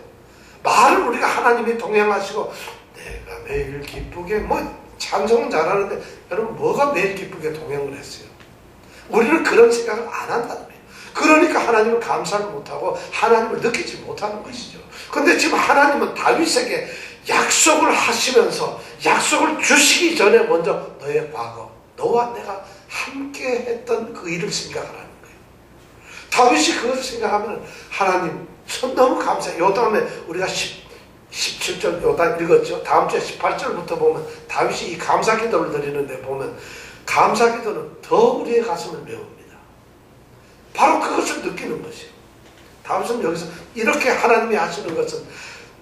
Speaker 1: 말은 우리가 하나님이 동행하시고 내가 매일 기쁘게 찬송은 잘하는데 여러분 뭐가 매일 기쁘게 동행을 했어요? 우리는 그런 생각을 안 한다는 거예요. 그러니까 하나님을 감사를 못하고 하나님을 느끼지 못하는 것이죠. 근데 지금 하나님은 다윗에게 약속을 하시면서 약속을 주시기 전에 먼저 너의 과거, 너와 내가 함께 했던 그 일을 생각하라는 거예요. 다윗이 그것을 생각하면 하나님 전 너무 감사해요. 요 다음에 우리가 17절 요다 읽었죠. 다음 주에 18절부터 보면 다윗이 이 감사 기도를 드리는데 보면 감사 기도는 더 우리의 가슴을 메웁니다. 바로 그것을 느끼는 것이에요. 다윗은 여기서 이렇게 하나님이 하시는 것은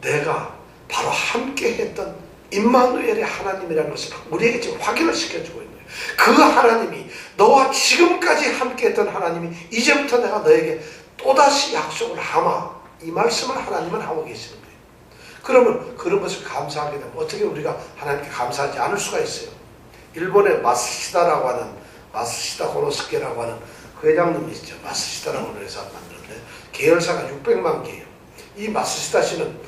Speaker 1: 내가 바로 함께 했던 임마누엘의 하나님이라는 것을 우리에게 지금 확인을 시켜주고 있는 거예요. 그 하나님이 너와 지금까지 함께 했던 하나님이 이제부터 내가 너에게 또다시 약속을 하마, 이 말씀을 하나님은 하고 계시는 거예요. 그러면 그런 것을 감사하게 되면 어떻게 우리가 하나님께 감사하지 않을 수가 있어요. 일본의 마스시다라고 하는 마스시다 고노스케라고 하는 그 회장님이 있죠. 마스시다라고 하는 회사를 만드는데 계열사가 600만 개예요. 이 마스시다 씨는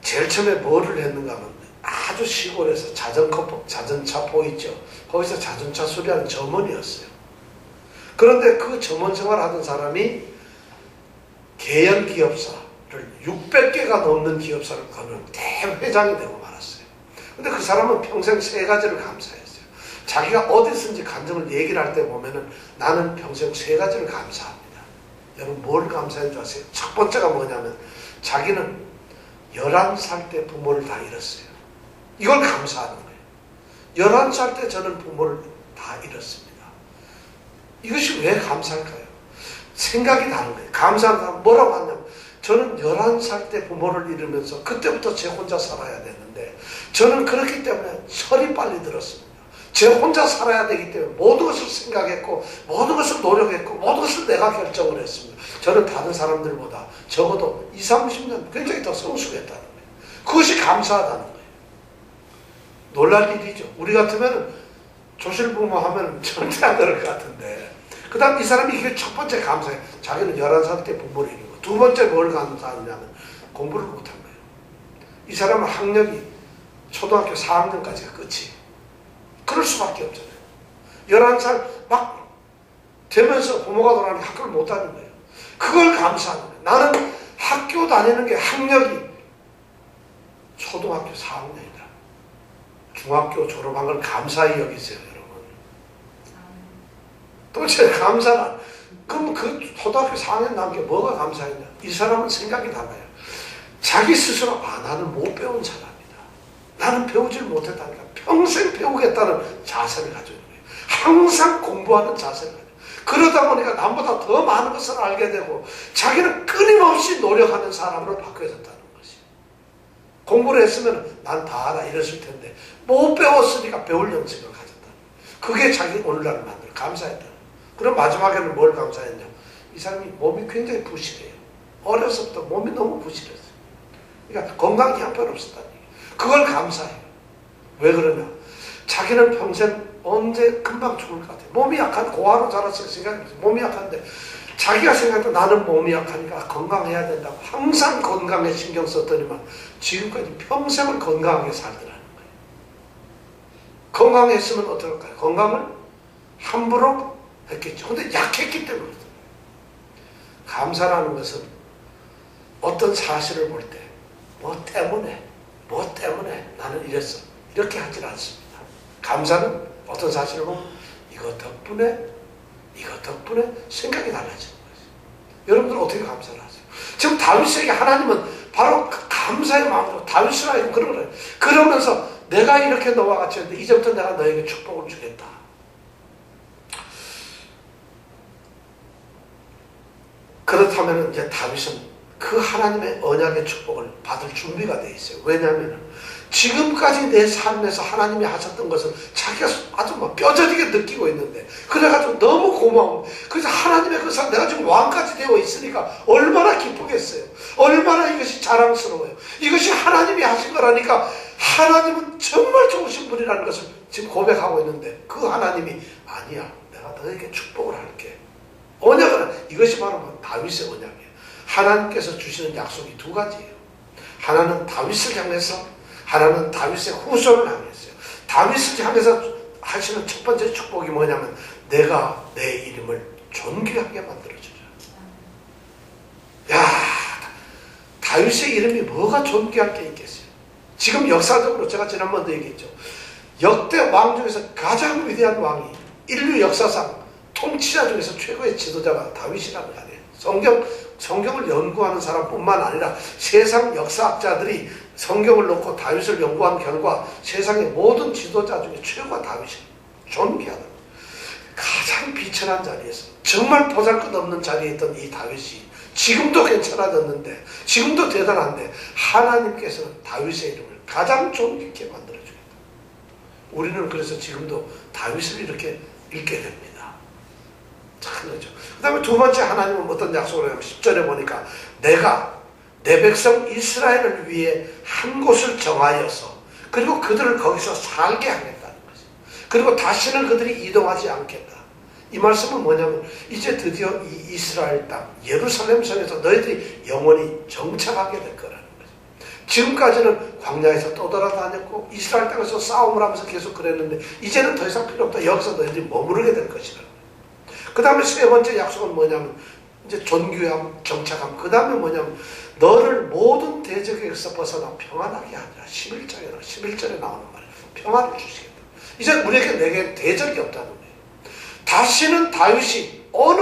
Speaker 1: 제일 처음에 뭐를 했는가 하면 아주 시골에서 자전차포 있죠. 거기서 자전차 수리하는 점원이었어요. 그런데 그 점원 생활하던 사람이 계열 기업사를 600개가 넘는 기업사를 거는 대회장이 되고 말았어요. 근데 그 사람은 평생 세 가지를 감사했어요. 자기가 어디서든지 감정을 얘기를 할 때 보면은 나는 평생 세 가지를 감사합니다. 여러분 뭘 감사한 줄 아세요? 첫 번째가 뭐냐면 자기는 11살 때 부모를 다 잃었어요. 이걸 감사하는 거예요. 11살 때 저는 부모를 다 잃었습니다. 이것이 왜 감사할까요? 생각이 다른 거예요. 감사하는 사람 뭐라고 하냐면 저는 11살 때 부모를 잃으면서 그때부터 제 혼자 살아야 됐는데 저는 그렇기 때문에 철이 빨리 들었습니다. 제 혼자 살아야 되기 때문에 모든 것을 생각했고 모든 것을 노력했고 모든 것을 내가 결정을 했습니다. 저는 다른 사람들보다 적어도 20, 30년 굉장히 더 성숙했다는 거예요. 그것이 감사하다는 거예요. 놀랄 일이죠. 우리 같으면 조실부모 하면 절대 안 그럴 것 같은데 그 다음 이 사람이 이게 첫 번째 감사해요. 자기는 11살 때 부모를 잃은 거. 두 번째 뭘 감사하냐면 공부를 못한 거예요. 이 사람은 학력이 초등학교 4학년까지가 끝이에요. 그럴 수밖에 없잖아요. 11살 막 되면서 부모가 돌아가니 학교를 못 다니는 거예요. 그걸 감사하는 거예요. 나는 학교 다니는 게 학력이 초등학교 4학년이다. 중학교 졸업한 걸 감사히 여기세요, 여러분. 도대체 감사가 그럼 그 초등학교 4학년 나온 게 뭐가 감사했냐? 이 사람은 생각이 달라요. 자기 스스로 나는 못 배운 사람이다. 나는 배우질 못했다니까 평생 배우겠다는 자세를 가지고 있는 거예요. 항상 공부하는 자세를 가지고 그러다 보니까 남보다 더 많은 것을 알게 되고 자기는 끊임없이 노력하는 사람으로 바뀌어졌다는 것이. 공부를 했으면 난 다 알아 이랬을 텐데 못 배웠으니까 배울 연습을 가졌다. 그게 자기 오늘날을 만들어 감사했다. 그럼 마지막에는 뭘 감사했냐? 이 사람이 몸이 굉장히 부실해요. 어려서부터 몸이 너무 부실했어요. 그러니까 건강이 형편없었다는 얘기예요. 그걸 감사해요. 왜 그러냐? 자기는 평생 언제 금방 죽을 것 같아요. 몸이 약한 고아로 자랐을 생각이 몸이 약한데 자기가 생각해도 나는 몸이 약하니까 건강해야 된다고 항상 건강에 신경 썼더니만 지금까지 평생을 건강하게 살더라는 거예요. 건강했으면 어떨까요? 건강을 함부로 했겠죠. 근데 약했기 때문에. 감사라는 것은 어떤 사실을 볼 때 뭐 때문에 나는 이랬어 이렇게 하질 않습니다. 감사는 어떤 사실을 보면 이것 덕분에 생각이 달라지는 거죠. 여러분들 어떻게 감사를 하세요? 지금 다윗에게 하나님은 바로 그 감사의 마음으로 다윗을 하여 그런 거예요. 그러면서 내가 이렇게 너와 같이 했는데 이제부터 내가 너에게 축복을 주겠다. 그렇다면 이제 다윗은 그 하나님의 언약의 축복을 받을 준비가 되어 있어요. 왜냐하면 지금까지 내 삶에서 하나님이 하셨던 것을 자기가 아주 막 뼈저리게 느끼고 있는데 그래가지고 너무 고마워. 그래서 하나님의 그 삶 내가 지금 왕까지 되어 있으니까 얼마나 기쁘겠어요. 얼마나 이것이 자랑스러워요. 이것이 하나님이 하신 거라니까 하나님은 정말 좋으신 분이라는 것을 지금 고백하고 있는데 그 하나님이 아니야 내가 너에게 축복을 할게. 언약은 이것이 바로 다윗의 언약이에요. 하나님께서 주시는 약속이 두 가지예요. 하나는 다윗을 향해서 하나는 다윗의 후손을 향했어요. 다윗을 향해서 하시는 첫 번째 축복이 뭐냐면 내가 내 이름을 존귀하게 만들어주라. 야, 다윗의 이름이 뭐가 존귀할 게 있겠어요. 지금 역사적으로 제가 지난번도 얘기했죠. 역대 왕 중에서 가장 위대한 왕이 인류 역사상 통치자 중에서 최고의 지도자가 다윗이라는 거 아니에요. 성경을 연구하는 사람뿐만 아니라 세상 역사학자들이 성경을 놓고 다윗을 연구한 결과 세상의 모든 지도자 중에 최고가 다윗이에요. 존귀하다. 가장 비천한 자리에서 정말 보잘것없는 자리에 있던 이 다윗이 지금도 괜찮아졌는데 지금도 대단한데 하나님께서는 다윗의 이름을 가장 존귀하게 만들어주겠다. 우리는 그래서 지금도 다윗을 이렇게 읽게 됩니다. 참 그렇죠. 그 다음에 두 번째 하나님은 어떤 약속을 해요? 10절에 보니까 내가 내 백성 이스라엘을 위해 한 곳을 정하여서 그리고 그들을 거기서 살게 하겠다는 거죠. 그리고 다시는 그들이 이동하지 않겠다. 이 말씀은 뭐냐면 이제 드디어 이 이스라엘 땅 예루살렘 성에서 너희들이 영원히 정착하게 될 거라는 거죠. 지금까지는 광야에서 떠돌아다녔고 이스라엘 땅에서 싸움을 하면서 계속 그랬는데 이제는 더 이상 필요 없다. 여기서 너희들이 머무르게 될 것이다. 그 다음에 세 번째 약속은 뭐냐면 이제 존귀함, 정착함. 그 다음에 뭐냐면 너를 모든 대적에서 벗어나 평안하게 하리라. 11절에 나오는 말이에요. 평안을 주시겠다. 이제 우리에게 내게 대적이 없다는 거예요. 다시는 다윗이 어느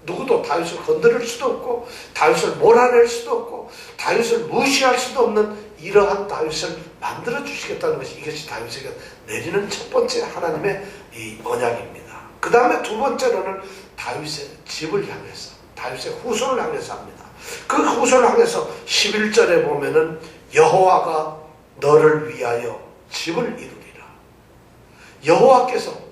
Speaker 1: 누구도 다윗을 건드릴 수도 없고 다윗을 몰아낼 수도 없고 다윗을 무시할 수도 없는 이러한 다윗을 만들어 주시겠다는 것이 이것이 다윗에게 내리는 첫 번째 하나님의 이 언약입니다. 그 다음에 두 번째로는 다윗의 집을 향해서 다윗의 후손을 향해서 합니다. 그 후손을 향해서 11절에 보면은 여호와가 너를 위하여 집을 이루리라. 여호와께서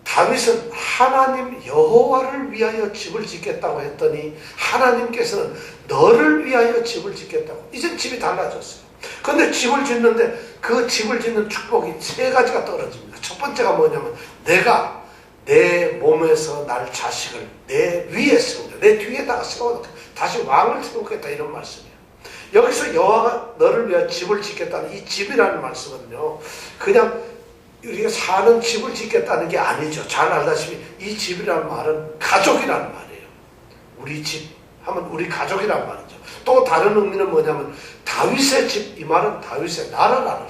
Speaker 1: 다윗은 하나님 여호와를 위하여 집을 짓겠다고 했더니 하나님께서는 너를 위하여 집을 짓겠다고. 이제 집이 달라졌어요. 그런데 집을 짓는데 그 집을 짓는 축복이 세 가지가 떨어집니다. 첫 번째가 뭐냐면 내가 내 몸에서 날 자식을 내 위에 세우다. 내 뒤에다가 세워놓고 다시 왕을 세우겠다 이런 말씀이에요. 여기서 여호와가 너를 위해 집을 짓겠다는 이 집이라는 말씀은요. 그냥 우리가 사는 집을 짓겠다는 게 아니죠. 잘 알다시피 이 집이라는 말은 가족이라는 말이에요. 우리 집 하면 우리 가족이란 말이죠. 또 다른 의미는 뭐냐면 다윗의 집, 이 말은 다윗의 나라라는 말이에요.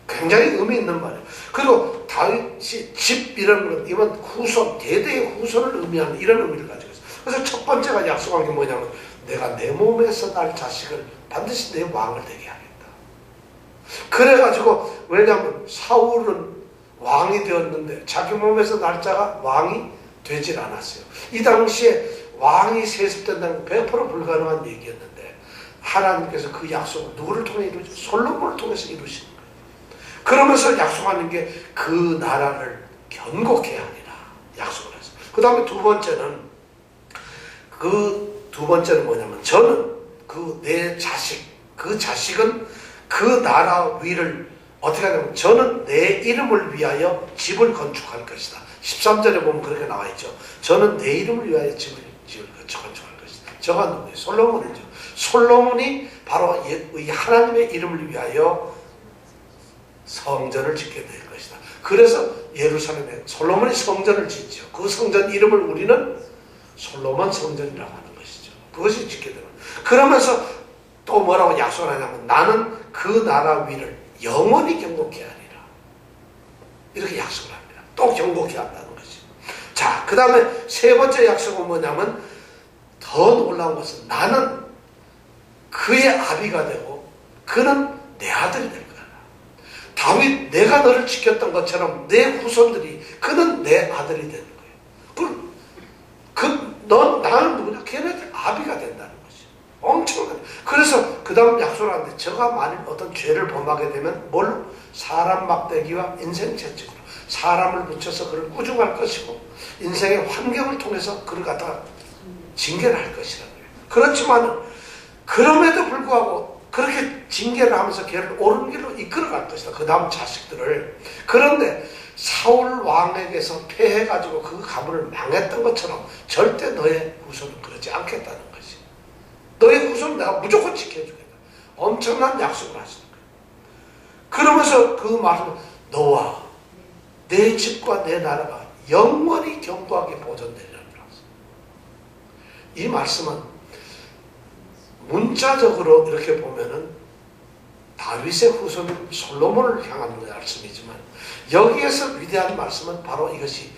Speaker 1: 굉장히 의미 있는 말이에요. 그리고 다윗이 집 이런 건 이건 후손, 대대의 후손을 의미하는 이런 의미를 가지고 있어요. 그래서 첫 번째가 약속한 게 뭐냐면 내가 내 몸에서 날 자식을 반드시 내 왕을 되게 하겠다. 그래가지고 왜냐하면 사울은 왕이 되었는데 자기 몸에서 날 자가 왕이 되질 않았어요. 이 당시에 왕이 세습된다는 100% 불가능한 얘기였는데 하나님께서 그 약속을 누구를 통해 이루죠? 솔로몬을 통해서 이루신 거예요. 그러면서 약속하는 게 그 나라를 견고케 하리라 약속을 했어요. 그 다음에 두 번째는 뭐냐면 저는 그 내 자식, 그 자식은 그 나라 위를 어떻게 하냐면 저는 내 이름을 위하여 집을 건축할 것이다. 13절에 보면 그렇게 나와 있죠. 저는 내 이름을 위하여 집을 건축할 것이다. 저가 누구예요? 솔로몬이죠. 솔로몬이 바로 이 하나님의 이름을 위하여 성전을 짓게 될 것이다. 그래서 예루살렘에 솔로몬이 성전을 짓죠. 그 성전 이름을 우리는 솔로몬 성전이라고 하는 것이죠. 그것이 짓게 되는. 그러면서 또 뭐라고 약속을 하냐면 나는 그 나라 위를 영원히 경고케 하리라. 이렇게 약속을 합니다. 또 경고케 한다는 것이죠. 자, 그 다음에 세 번째 약속은 뭐냐면 더 놀라운 것은 나는 그의 아비가 되고 그는 내 아들이 될 거야. 다윗 내가 너를 지켰던 것처럼 내 후손들이 그는 내 아들이 되는 거예요. 나는 누구냐? 걔네들 아비가 된다는 것이 엄청나요. 그래서 그 다음 약속을 하는데 저가 만일 어떤 죄를 범하게 되면 뭘로? 사람 막대기와 인생 채찍으로 사람을 붙여서 그를 꾸중할 것이고 인생의 환경을 통해서 그를 갖다가 징계를 할 것이라는 거예요. 그렇지만 그럼에도 불구하고 그렇게 징계를 하면서 걔를 옳은 길로 이끌어갈 것이다. 그 다음 자식들을. 그런데 사울 왕에게서 패해가지고 그 가문을 망했던 것처럼 절대 너의 후손은 그러지 않겠다는 것이. 너의 후손은 내가 무조건 지켜주겠다. 엄청난 약속을 하시는 거예요. 그러면서 그 말은 너와 내 집과 내 나라가 영원히 견고하게 보존되리라. 이 말씀은 문자적으로 이렇게 보면은 다윗의 후손인 솔로몬을 향한 말씀이지만 여기에서 위대한 말씀은 바로 이것이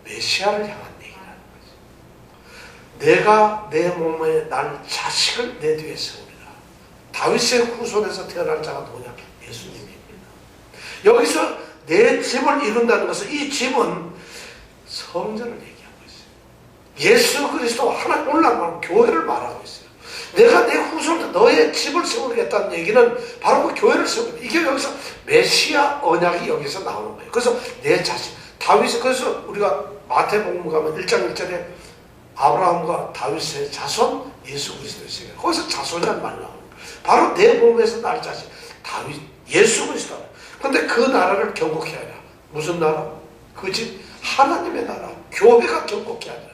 Speaker 1: 메시아를 향한 얘기라는 거죠. 내가 내 몸에 날 자식을 내 뒤에 세우리라. 다윗의 후손에서 태어난 자가 누구냐? 예수님입니다. 여기서 내 집을 이룬다는 것은 이 집은 성전을 얘기하고 있어요. 예수 그리스도 하나님 올라가는 교회를 말하고 있어요. 내가 내 후손들 너의 집을 세우겠다는 얘기는 바로 그 교회를 세우겠다. 이게 여기서 메시아 언약이 여기서 나오는 거예요. 그래서 내 자식 다윗이 그래서 우리가 마태복음 가면 1장 1절에 아브라함과 다윗의 자손 예수 그리스도의 세계 거기서 자손이라는 말이 나오는 거예요. 바로 내 몸에서 날 자식 다윗 예수 그리스도. 근데 그 나라를 경고케 하랴. 무슨 나라? 그 집 하나님의 나라 교회가 경고케 하랴.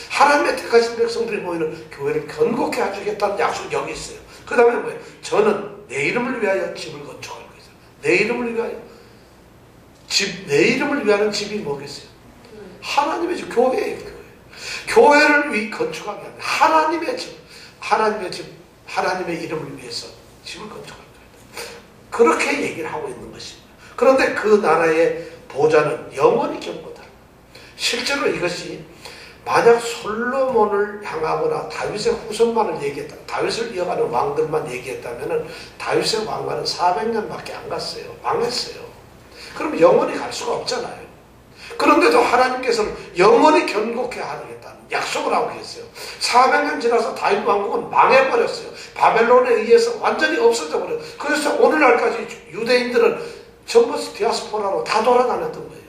Speaker 1: 하나님의 택하신 백성들이 모이는 교회를 견고케 해주겠다는 약속이 여기 있어요. 그 다음에 뭐예요? 저는 내 이름을 위하여 집을 건축할 것이다. 내 이름을 위하여 내 이름을 위하는 집이 뭐겠어요? 하나님의 집, 교회예요. 교회를 건축하게 합니다. 하나님의 집, 하나님의 이름을 위해서 집을 건축할 거다. 그렇게 얘기를 하고 있는 것입니다. 그런데 그 나라의 보좌는 영원히 견고다. 실제로 이것이 만약 솔로몬을 향하거나 다윗의 후손만을 얘기했다, 다윗을 이어가는 왕들만 얘기했다면 다윗의 왕관은 400년밖에 안 갔어요. 망했어요. 그럼 영원히 갈 수가 없잖아요. 그런데도 하나님께서는 영원히 견고케 하겠다는 약속을 하고 계세요. 400년 지나서 다윗 왕국은 망해버렸어요. 바벨론에 의해서 완전히 없어져 버렸어요. 그래서 오늘날까지 유대인들은 전부 디아스포라로 다 돌아다녔던 거예요.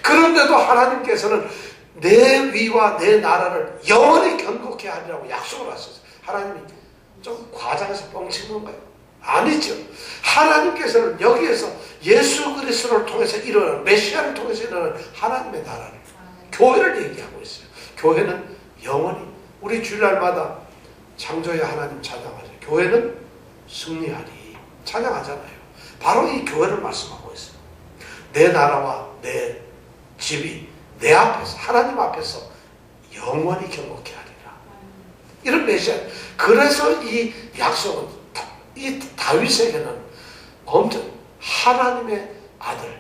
Speaker 1: 그런데도 하나님께서는 내 위와 내 나라를 영원히 견고케 하리라고 약속을 하셨어요. 하나님이 좀 과장해서 뻥친 건가요? 아니죠. 하나님께서는 여기에서 예수 그리스도를 통해서 일어나는 메시아를 통해서 일어나는 하나님의 나라를 교회를 얘기하고 있어요. 교회는 영원히 우리 주일날마다 창조의 하나님 찬양하죠. 교회는 승리하리 찬양하잖아요. 바로 이 교회를 말씀하고 있어요. 내 나라와 내 집이 내 앞에서 하나님 앞에서 영원히 견고케 하리라. 이런 메시아. 그래서 이 약속은 이 다윗에게는 엄청 하나님의 아들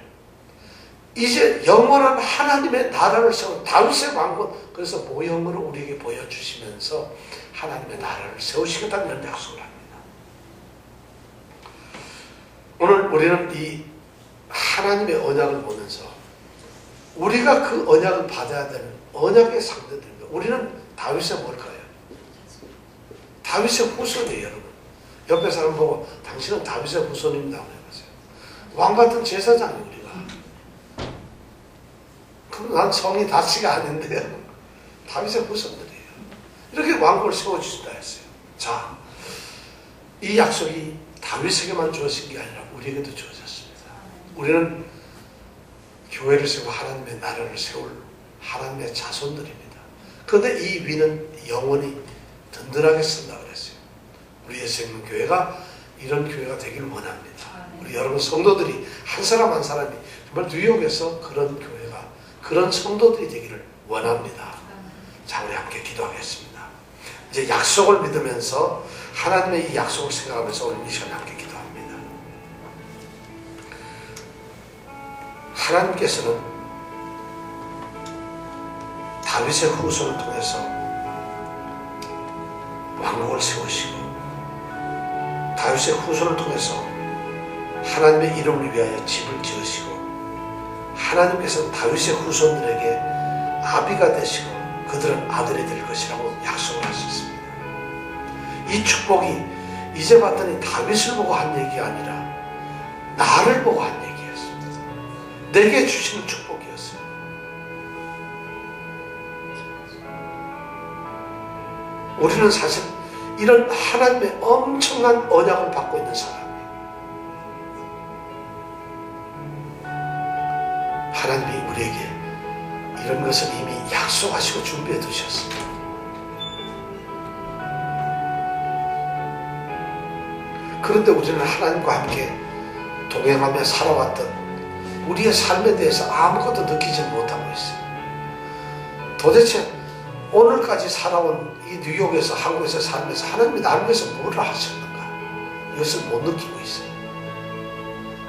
Speaker 1: 이제 영원한 하나님의 나라를 세운 다윗의 왕국 그래서 모형으로 우리에게 보여주시면서 하나님의 나라를 세우시겠다는 이런 약속을 합니다. 오늘 우리는 이 하나님의 언약을 보면서 우리가 그 언약을 받아야 되는 언약의 상대들입니다. 우리는 다윗의 뭘까요? 다윗의 후손이에요, 여러분. 옆에 사람 보고 당신은 다윗의 후손입니다. 왕 같은 제사장이 우리가. 그럼 난 성이 다치가 아닌데요. 다윗의 후손들이에요. 이렇게 왕국을 세워주신다 했어요. 자, 이 약속이 다윗에게만 주어진 게 아니라 우리에게도 주어졌습니다. 우리는 교회를 세우고 하나님의 나라를 세울 하나님의 자손들입니다. 그런데 이 위는 영원히 든든하게 쓴다 그랬어요. 우리의 생명교회가 이런 교회가 되기를 원합니다. 우리 여러분 성도들이 한 사람 한 사람이 정말 뉴욕에서 그런 교회가, 그런 성도들이 되기를 원합니다. 자, 우리 함께 기도하겠습니다. 이제 약속을 믿으면서 하나님의 이 약속을 생각하면서 오늘 이 시간에 함께 기도합니다. 하나님께서는 다윗의 후손을 통해서 왕국을 세우시고 다윗의 후손을 통해서 하나님의 이름을 위하여 집을 지으시고 하나님께서는 다윗의 후손들에게 아비가 되시고 그들은 아들이 될 것이라고 약속을 하셨습니다. 이 축복이 이제 봤더니 다윗을 보고 한 얘기가 아니라 나를 보고 한 얘기였습니다. 내게 주시는 축복이었어요. 우리는 사실 이런 하나님의 엄청난 언약을 받고 있는 사람이에요. 하나님이 우리에게 이런 것을 이미 약속하시고 준비해 두셨습니다. 그런데 우리는 하나님과 함께 동행하며 살아왔던 우리의 삶에 대해서 아무것도 느끼지 못하고 있어요. 도대체 오늘까지 살아온 이 뉴욕에서, 한국에서 살면서 하나님이 나를 위해서 뭐를 하셨는가? 이것을 못 느끼고 있어요.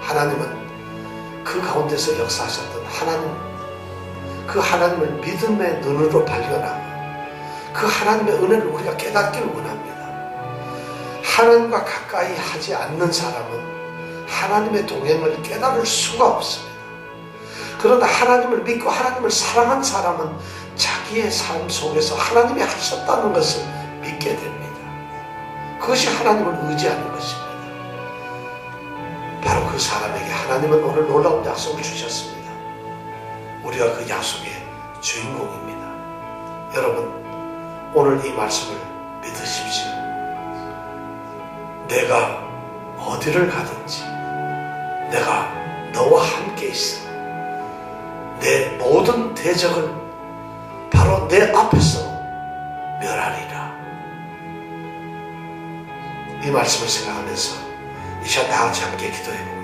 Speaker 1: 하나님은 그 가운데서 역사하셨던 하나님, 그 하나님을 믿음의 눈으로 발견하고 그 하나님의 은혜를 우리가 깨닫기를 원합니다. 하나님과 가까이 하지 않는 사람은 하나님의 동행을 깨달을 수가 없습니다. 그러나 하나님을 믿고 하나님을 사랑한 사람은 자기의 삶 속에서 하나님이 하셨다는 것을 믿게 됩니다. 그것이 하나님을 의지하는 것입니다. 바로 그 사람에게 하나님은 오늘 놀라운 약속을 주셨습니다. 우리가 그 약속의 주인공입니다. 여러분, 오늘 이 말씀을 믿으십시오. 내가 어디를 가든지 내가 너와 함께 있어. 내 모든 대적을 바로 내 앞에서 멸하리라. 이 말씀을 생각하면서 이 시간 다 같이 함께 기도해보겠습니다.